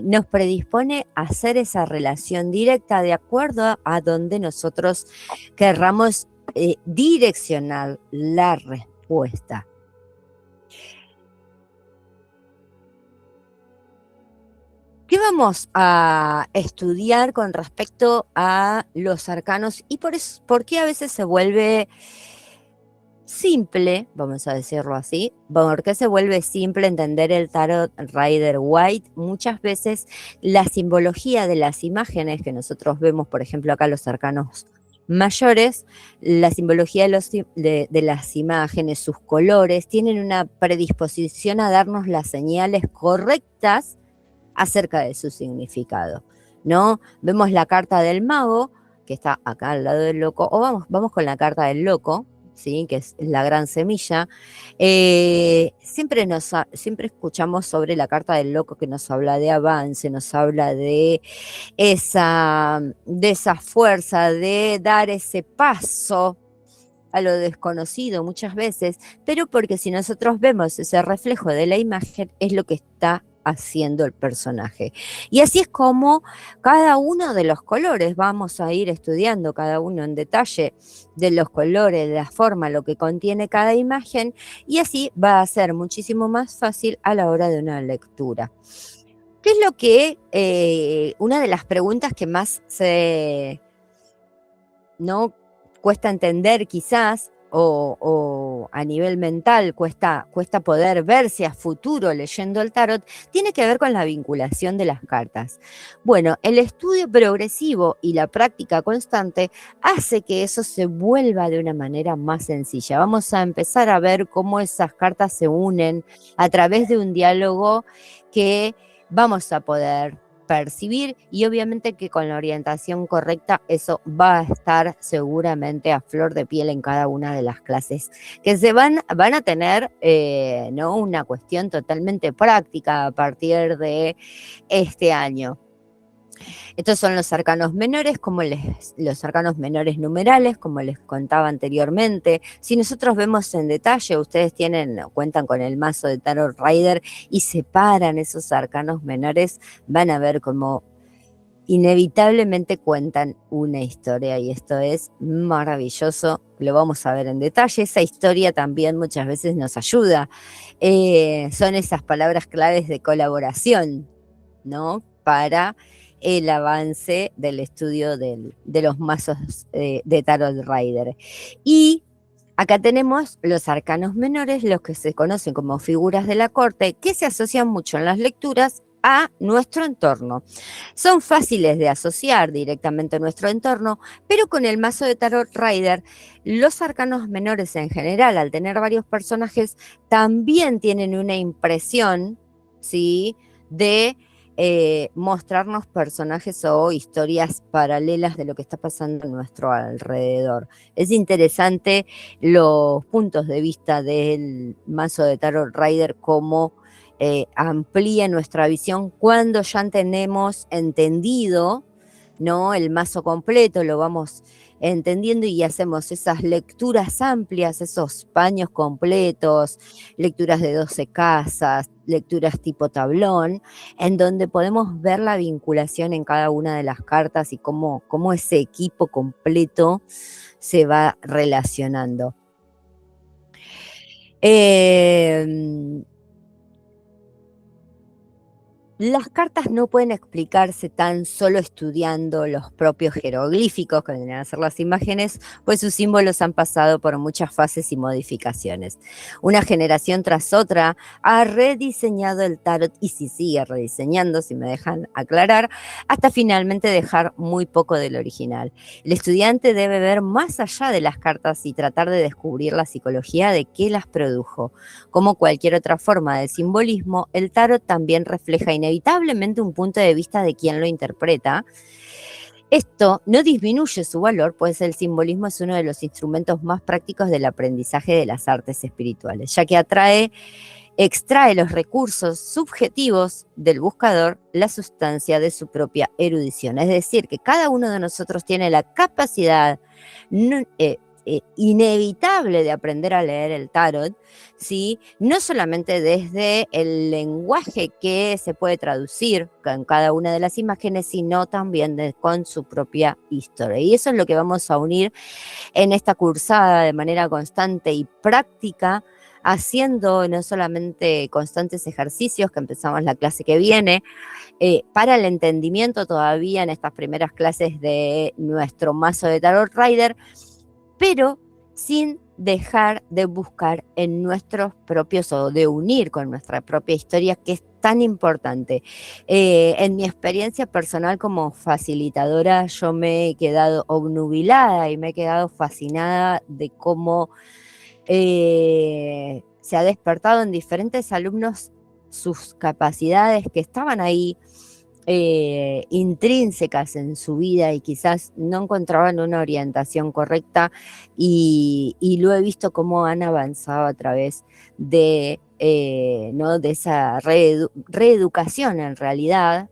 nos predispone a hacer esa relación directa de acuerdo a donde nosotros querramos direccionar la respuesta. ¿Qué vamos a estudiar con respecto a los arcanos y por qué a veces se vuelve simple, vamos a decirlo así? ¿Por qué se vuelve simple entender el tarot Rider White? Muchas veces la simbología de las imágenes que nosotros vemos, por ejemplo acá los arcanos mayores, la simbología de las imágenes, sus colores, tienen una predisposición a darnos las señales correctas acerca de su significado, ¿no? Vemos la carta del mago, que está acá al lado del loco, o vamos con la carta del loco, ¿sí?, que es la gran semilla. Siempre escuchamos sobre la carta del loco, que nos habla de avance, nos habla de esa fuerza, de dar ese paso a lo desconocido muchas veces, pero porque si nosotros vemos ese reflejo de la imagen, es lo que está haciendo el personaje. Y así es como cada uno de los colores, vamos a ir estudiando cada uno en detalle de los colores, de la forma, lo que contiene cada imagen, y así va a ser muchísimo más fácil a la hora de una lectura. ¿Qué es lo que, una de las preguntas que más no cuesta entender quizás, o a nivel mental cuesta poder verse a futuro leyendo el tarot, tiene que ver con la vinculación de las cartas. Bueno, el estudio progresivo y la práctica constante hace que eso se vuelva de una manera más sencilla. Vamos a empezar a ver cómo esas cartas se unen a través de un diálogo que vamos a poder percibir, y obviamente que con la orientación correcta eso va a estar seguramente a flor de piel en cada una de las clases que van a tener, ¿no? Una cuestión totalmente práctica a partir de este año. Estos son los arcanos menores, los arcanos menores numerales, como les contaba anteriormente. Si nosotros vemos en detalle, ustedes cuentan con el mazo de Tarot Rider y separan esos arcanos menores, van a ver cómo inevitablemente cuentan una historia, y esto es maravilloso. Lo vamos a ver en detalle. Esa historia también muchas veces nos ayuda. Son esas palabras claves de colaboración, ¿no? Para el avance del estudio de los mazos de Tarot Rider. Y acá tenemos los arcanos menores, los que se conocen como figuras de la corte, que se asocian mucho en las lecturas a nuestro entorno. Son fáciles de asociar directamente a nuestro entorno, pero con el mazo de Tarot Rider, los arcanos menores en general, al tener varios personajes, también tienen una impresión, ¿sí?, de mostrarnos personajes o historias paralelas de lo que está pasando a nuestro alrededor. Es interesante los puntos de vista del mazo de Tarot Rider, cómo amplía nuestra visión cuando ya tenemos entendido, ¿no?, el mazo completo, lo vamos entendiendo y hacemos esas lecturas amplias, esos paños completos, lecturas de 12 casas, lecturas tipo tablón, en donde podemos ver la vinculación en cada una de las cartas y cómo ese equipo completo se va relacionando. Las cartas no pueden explicarse tan solo estudiando los propios jeroglíficos, que vendrían a ser las imágenes, pues sus símbolos han pasado por muchas fases y modificaciones. Una generación tras otra ha rediseñado el tarot, y si sigue rediseñando, si me dejan aclarar, hasta finalmente dejar muy poco del original. El estudiante debe ver más allá de las cartas y tratar de descubrir la psicología de qué las produjo. Como cualquier otra forma de simbolismo, el tarot también refleja inevitablemente un punto de vista de quien lo interpreta. Esto no disminuye su valor, pues el simbolismo es uno de los instrumentos más prácticos del aprendizaje de las artes espirituales, ya que extrae los recursos subjetivos del buscador, la sustancia de su propia erudición. Es decir, que cada uno de nosotros tiene la capacidad inevitable de aprender a leer el tarot, ¿sí?, no solamente desde el lenguaje que se puede traducir con cada una de las imágenes, sino también con su propia historia. Y eso es lo que vamos a unir en esta cursada de manera constante y práctica, haciendo no solamente constantes ejercicios, que empezamos la clase que viene, para el entendimiento todavía en estas primeras clases de nuestro mazo de Tarot Rider, pero sin dejar de buscar en nuestros propios, o de unir con nuestra propia historia, que es tan importante. En mi experiencia personal como facilitadora, yo me he quedado obnubilada y me he quedado fascinada de cómo se ha despertado en diferentes alumnos sus capacidades que estaban ahí, intrínsecas en su vida, y quizás no encontraban una orientación correcta, y lo he visto cómo han avanzado a través de, ¿no?, de esa reeducación en realidad,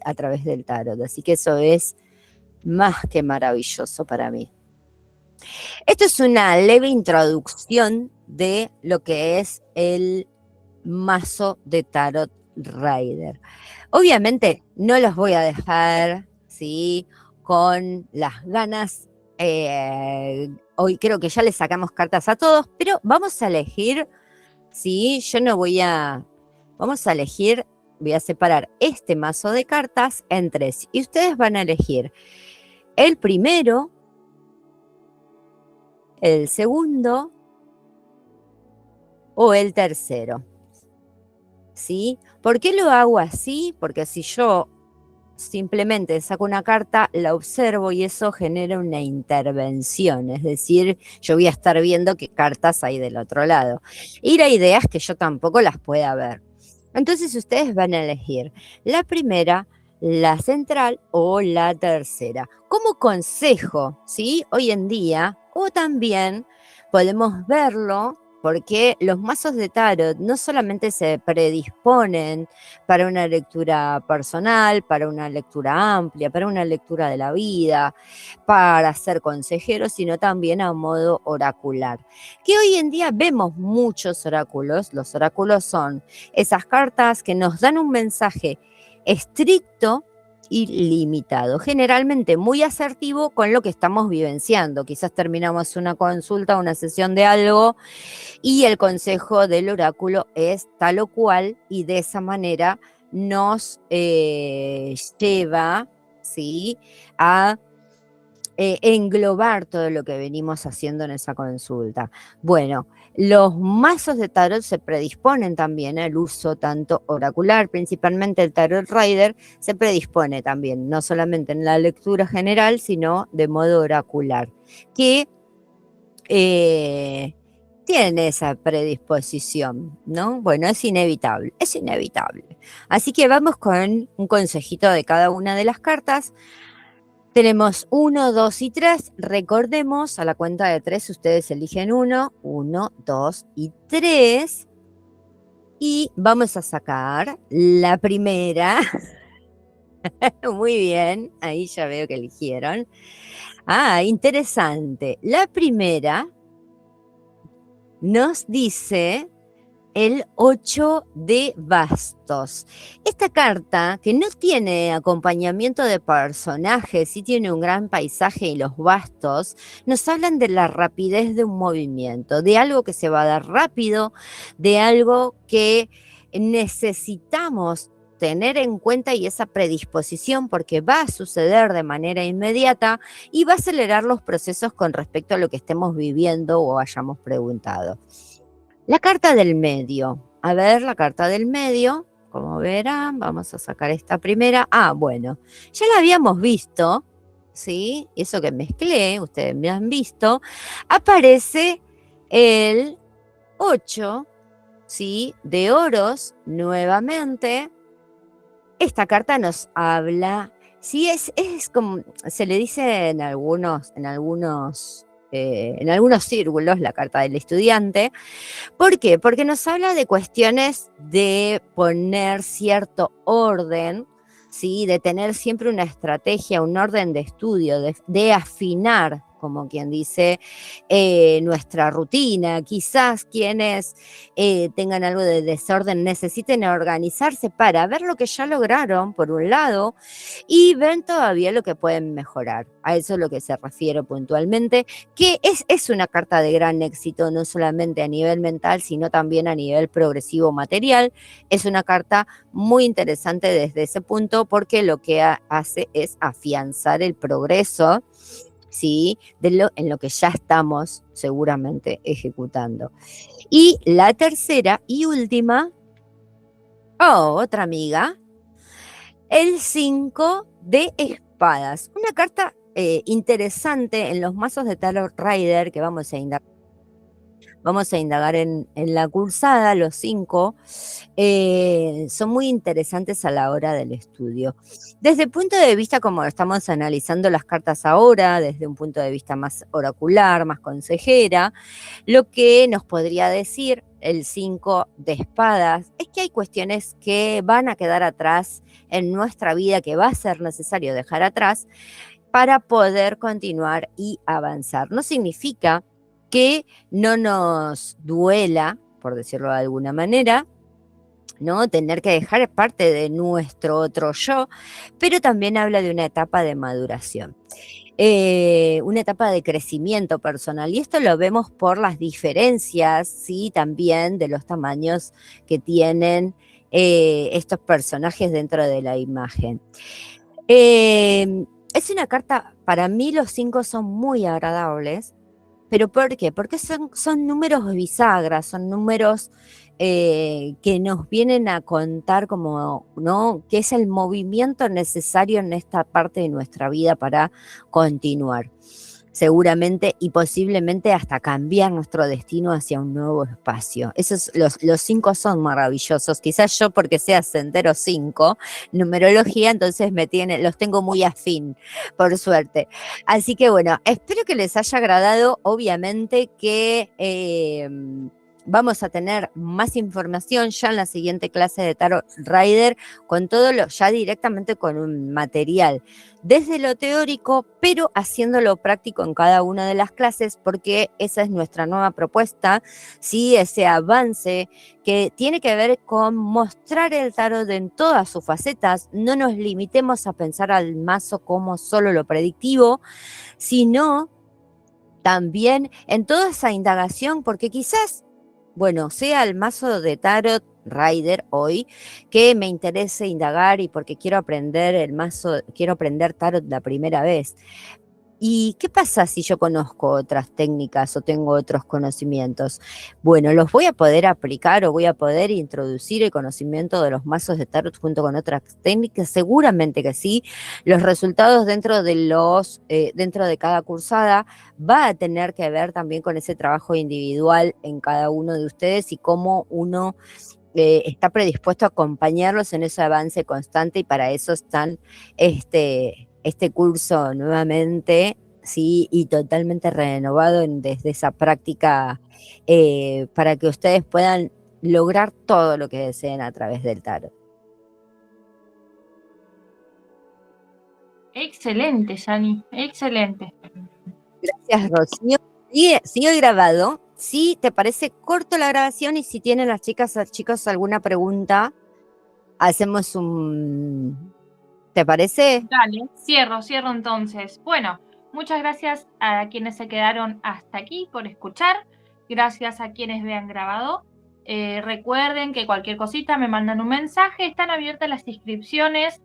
a través del tarot. Así que eso es más que maravilloso para mí. Esto es una leve introducción de lo que es el mazo de Tarot Rider. Obviamente no los voy a dejar, ¿sí?, con las ganas. Hoy creo que ya les sacamos cartas a todos, pero vamos a elegir, ¿sí? Vamos a elegir, voy a separar este mazo de cartas en 3, y ustedes van a elegir el primero, el segundo o el tercero, ¿sí? ¿Por qué lo hago así? Porque si yo simplemente saco una carta, la observo y eso genera una intervención, es decir, yo voy a estar viendo qué cartas hay del otro lado. Y la idea es que yo tampoco las pueda ver. Entonces ustedes van a elegir la primera, la central o la tercera. Como consejo, ¿sí? Hoy en día, o también podemos verlo porque los mazos de tarot no solamente se predisponen para una lectura personal, para una lectura amplia, para una lectura de la vida, para ser consejeros, sino también a modo oracular. Que hoy en día vemos muchos oráculos. Los oráculos son esas cartas que nos dan un mensaje estricto y limitado, generalmente muy asertivo con lo que estamos vivenciando. Quizás terminamos una consulta, una sesión de algo y el consejo del oráculo es tal o cual y de esa manera nos lleva, ¿sí?, a englobar todo lo que venimos haciendo en esa consulta. Bueno, los mazos de tarot se predisponen también al uso tanto oracular, principalmente el Tarot Rider se predispone también, no solamente en la lectura general, sino de modo oracular, que tiene esa predisposición, ¿no? Bueno, es inevitable, es inevitable. Así que vamos con un consejito de cada una de las cartas. Tenemos 1, 2 y 3. Recordemos, a la cuenta de 3 ustedes eligen 1, 2 y 3. Y vamos a sacar la primera. Muy bien, ahí ya veo que eligieron. Ah, interesante. La primera nos dice el 8 de bastos. Esta carta, que no tiene acompañamiento de personajes, sí tiene un gran paisaje y los bastos, nos hablan de la rapidez de un movimiento, de algo que se va a dar rápido, de algo que necesitamos tener en cuenta y esa predisposición porque va a suceder de manera inmediata y va a acelerar los procesos con respecto a lo que estemos viviendo o hayamos preguntado. La carta del medio. A ver, la carta del medio, como verán, vamos a sacar esta primera. Ah, bueno, ya la habíamos visto, ¿sí? Eso que mezclé, ustedes me han visto. Aparece el 8, ¿sí?, de oros nuevamente. Esta carta nos habla, sí, es como se le dice en algunos círculos, la carta del estudiante. ¿Por qué? Porque nos habla de cuestiones de poner cierto orden, ¿sí?, de tener siempre una estrategia, un orden de estudio, de afinar, como quien dice, nuestra rutina. Quizás quienes tengan algo de desorden necesiten organizarse para ver lo que ya lograron, por un lado, y ver todavía lo que pueden mejorar. A eso es lo que se refiere puntualmente, que es una carta de gran éxito, no solamente a nivel mental, sino también a nivel progresivo material. Es una carta muy interesante desde ese punto porque lo que hace es afianzar el progreso, ¿sí?, en lo que ya estamos seguramente ejecutando. Y la tercera y última, otra amiga, el 5 de espadas. Una carta interesante en los mazos de Tarot Rider que vamos a indagar en la cursada. Los 5 son muy interesantes a la hora del estudio. Desde el punto de vista, como estamos analizando las cartas ahora, desde un punto de vista más oracular, más consejera, lo que nos podría decir el 5 de espadas es que hay cuestiones que van a quedar atrás en nuestra vida, que va a ser necesario dejar atrás para poder continuar y avanzar. No significa que no nos duela, por decirlo de alguna manera, ¿no?, tener que dejar parte de nuestro otro yo, pero también habla de una etapa de maduración, una etapa de crecimiento personal, y esto lo vemos por las diferencias, ¿sí?, también de los tamaños que tienen estos personajes dentro de la imagen. Es una carta, para mí los 5 son muy agradables. ¿Pero por qué? Porque son números bisagras, son números que nos vienen a contar como, ¿no?, que es el movimiento necesario en esta parte de nuestra vida para continuar. seguramente y posiblemente hasta cambiar nuestro destino hacia un nuevo espacio. Los 5 son maravillosos, quizás yo porque sea Sendero 5, numerología, entonces los tengo muy afín, por suerte. Así que bueno, espero que les haya agradado, obviamente que vamos a tener más información ya en la siguiente clase de Tarot Rider, con todo ya directamente con un material desde lo teórico, pero haciéndolo práctico en cada una de las clases, porque esa es nuestra nueva propuesta, ¿sí? Ese avance que tiene que ver con mostrar el tarot en todas sus facetas. No nos limitemos a pensar al mazo como solo lo predictivo, sino también en toda esa indagación, porque quizás, bueno, sea el mazo de Tarot Rider hoy que me interese indagar y porque quiero aprender quiero aprender Tarot la primera vez. ¿Y qué pasa si yo conozco otras técnicas o tengo otros conocimientos? Bueno, los voy a poder aplicar o voy a poder introducir el conocimiento de los mazos de tarot junto con otras técnicas. Seguramente que sí. Los resultados dentro de cada cursada va a tener que ver también con ese trabajo individual en cada uno de ustedes y cómo uno está predispuesto a acompañarlos en ese avance constante, y para eso están este curso nuevamente, sí, y totalmente renovado desde esa práctica, para que ustedes puedan lograr todo lo que deseen a través del tarot. Excelente, Yani, excelente. Gracias, Rocío. Sigue grabado. Si te parece, corto la grabación, y si tienen las chicos alguna pregunta, hacemos ¿te parece? Dale, cierro entonces. Bueno, muchas gracias a quienes se quedaron hasta aquí por escuchar. Gracias a quienes vean grabado. Recuerden que cualquier cosita me mandan un mensaje. Están abiertas las inscripciones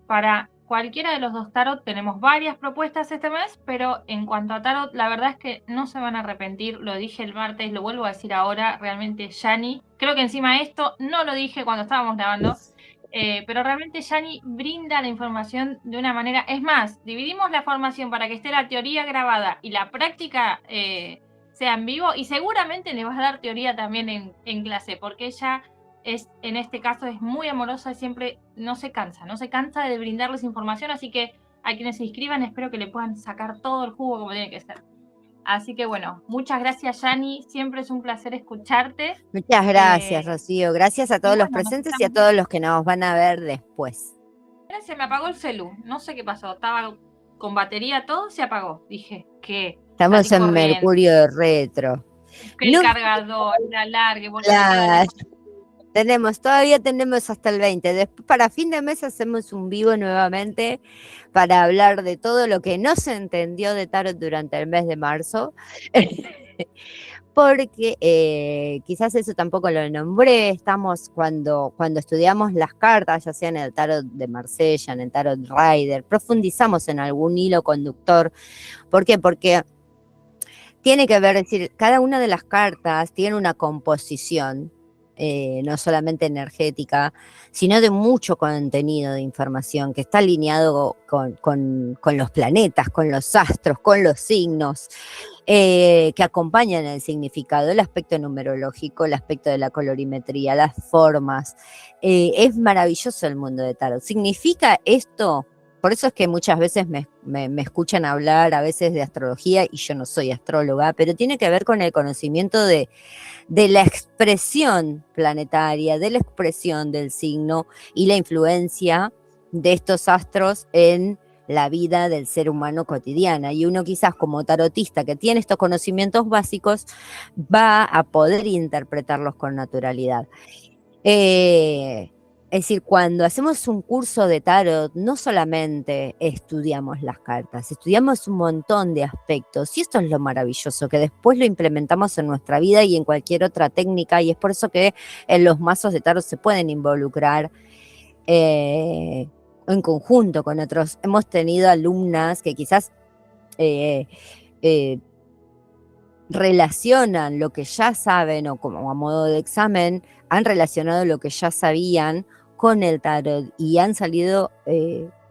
para cualquiera de los 2 tarot. Tenemos varias propuestas este mes, pero en cuanto a tarot, la verdad es que no se van a arrepentir. Lo dije el martes, lo vuelvo a decir ahora. Realmente, Yani, creo que encima esto no lo dije cuando estábamos grabando. Pero realmente Yani brinda la información de una manera. Es más, dividimos la formación para que esté la teoría grabada y la práctica sea en vivo, y seguramente le vas a dar teoría también en clase, porque ella en este caso es muy amorosa y siempre no se cansa de brindarles información, así que a quienes se inscriban espero que le puedan sacar todo el jugo como tiene que ser. Así que bueno, muchas gracias, Yani, siempre es un placer escucharte. Muchas gracias, Rocío. Gracias a todos los Bueno, presentes y a todos los que nos van a ver después. se me apagó el celu, no sé qué pasó, estaba con batería todo, se apagó. Dije, ¿qué? Estamos en Mercurio retro. Que el cargador, la largue, claro. Todavía tenemos hasta el 20. Después, para fin de mes, hacemos un vivo nuevamente para hablar de todo lo que no se entendió de tarot durante el mes de marzo. Porque quizás eso tampoco lo nombré. Estamos cuando estudiamos las cartas, ya sea en el tarot de Marsella, en el tarot Rider, profundizamos en algún hilo conductor. ¿Por qué? Porque tiene que ver, es decir, cada una de las cartas tiene una composición, no solamente energética, sino de mucho contenido de información que está alineado con los planetas, con los astros, con los signos, que acompañan el significado, el aspecto numerológico, el aspecto de la colorimetría, las formas. Es maravilloso el mundo de tarot. ¿Significa esto? Por eso es que muchas veces me escuchan hablar a veces de astrología, y yo no soy astróloga, pero tiene que ver con el conocimiento de la expresión planetaria, de la expresión del signo y la influencia de estos astros en la vida del ser humano cotidiana. Y uno quizás como tarotista que tiene estos conocimientos básicos va a poder interpretarlos con naturalidad. Es decir, cuando hacemos un curso de tarot, no solamente estudiamos las cartas, estudiamos un montón de aspectos, y esto es lo maravilloso, que después lo implementamos en nuestra vida y en cualquier otra técnica, y es por eso que en los mazos de tarot se pueden involucrar en conjunto con otros. Hemos tenido alumnas que quizás relacionan lo que ya saben, o como a modo de examen, han relacionado lo que ya sabían con el tarot y han salido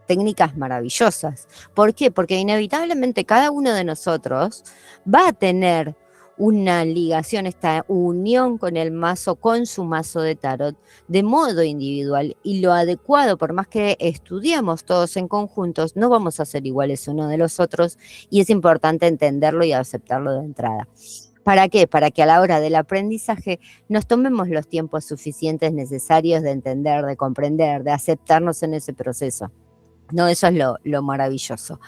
técnicas maravillosas. ¿Por qué? Porque inevitablemente cada uno de nosotros va a tener una ligación, esta unión con el mazo, con su mazo de tarot, de modo individual, y lo adecuado, por más que estudiemos todos en conjuntos, no vamos a ser iguales uno de los otros, y es importante entenderlo y aceptarlo de entrada. ¿Para qué? Para que a la hora del aprendizaje nos tomemos los tiempos suficientes necesarios de entender, de comprender, de aceptarnos en ese proceso. No, eso es lo maravilloso.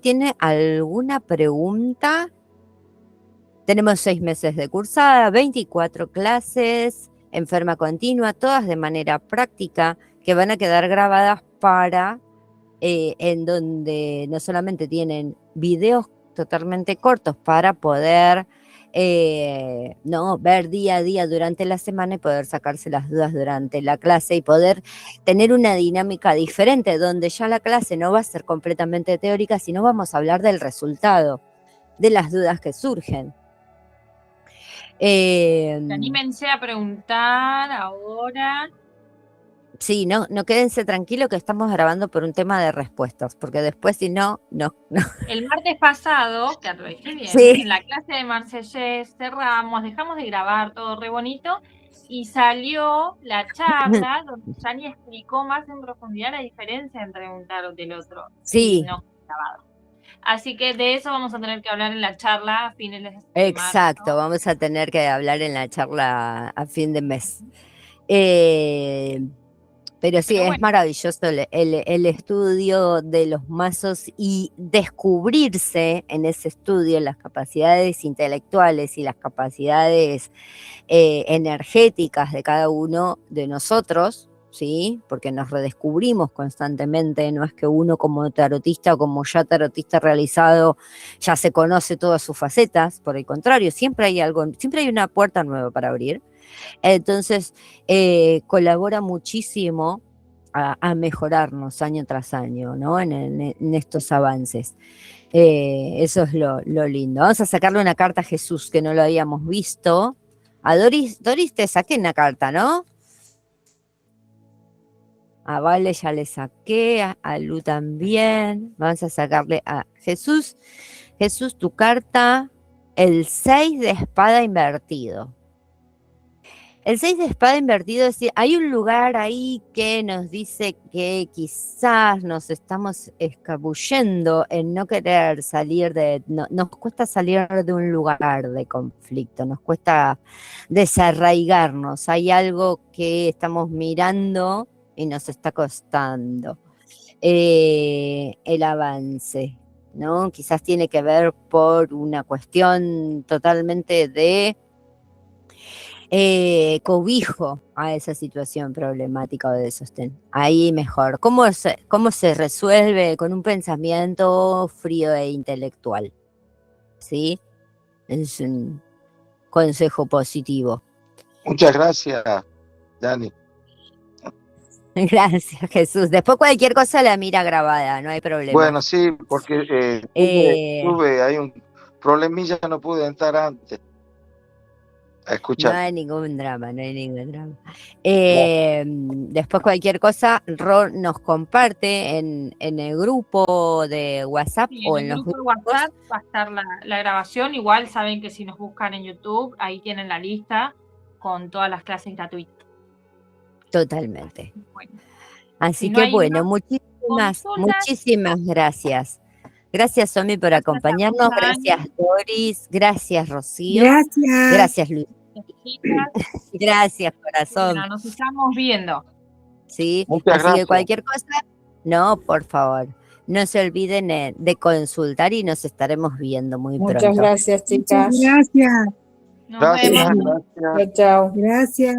¿Tiene alguna pregunta? Tenemos 6 meses de cursada, 24 clases, en forma continua, todas de manera práctica, que van a quedar grabadas en donde no solamente tienen videos totalmente cortos para poder ver día a día durante la semana y poder sacarse las dudas durante la clase y poder tener una dinámica diferente, donde ya la clase no va a ser completamente teórica, sino vamos a hablar del resultado, de las dudas que surgen. Anímense a preguntar ahora. Sí, no quédense tranquilos que estamos grabando por un tema de respuestas, porque después si no. El martes pasado, que lo dije bien, Sí. en la clase de Marsellés cerramos, dejamos de grabar todo re bonito y salió la charla donde Yanni explicó más en profundidad la diferencia entre un tarot y el otro. Sí. Y no grabado. Así que de eso vamos a tener que hablar en la charla a fines de marzo. Exacto, vamos a tener que hablar en la charla a fin de mes. Pero sí, es maravilloso el estudio de los mazos y descubrirse en ese estudio las capacidades intelectuales y las capacidades energéticas de cada uno de nosotros, ¿sí? Porque nos redescubrimos constantemente, no es que uno como tarotista o como ya tarotista realizado ya se conoce todas sus facetas, por el contrario, siempre hay una puerta nueva para abrir. Entonces, colabora muchísimo a mejorarnos año tras año, ¿no? En estos avances. Eso es lo lindo. Vamos a sacarle una carta a Jesús, que no lo habíamos visto. A Doris te saqué una carta, ¿no? A Vale ya le saqué, a Lu también. Vamos a sacarle a Jesús. Jesús, tu carta, el 6 de espada invertido. El 6 de espada invertido, es decir, hay un lugar ahí que nos dice que quizás nos estamos escabullendo en no querer nos cuesta salir de un lugar de conflicto, nos cuesta desarraigarnos, hay algo que estamos mirando y nos está costando el avance, ¿no? Quizás tiene que ver por una cuestión totalmente de cobijo a esa situación problemática o de sostén. Ahí mejor. ¿Cómo se resuelve? Con un pensamiento frío e intelectual. ¿Sí? Es un consejo positivo. Muchas gracias, Dani. Gracias, Jesús. Después cualquier cosa la mira grabada, no hay problema. Bueno, sí, porque tuve hay un problemilla, no pude entrar antes a escuchar. No hay ningún drama. Después cualquier cosa, Ron nos comparte en el grupo de WhatsApp o en los grupos. En el grupo de WhatsApp va a estar la grabación. Igual saben que si nos buscan en YouTube, ahí tienen la lista con todas las clases gratuitas. Totalmente. Bueno. Así que bueno, muchísimas gracias. Gracias, Somi, por acompañarnos. Gracias, Doris. Gracias, Rocío. Gracias, Luis. Gracias, corazón. Bueno, nos estamos viendo. Sí, muchas gracias. Que cualquier cosa, no, por favor, no se olviden de consultar y nos estaremos viendo muy pronto. Muchas gracias, chicas. Muchas gracias. Nos vemos. Gracias. Chao. Gracias.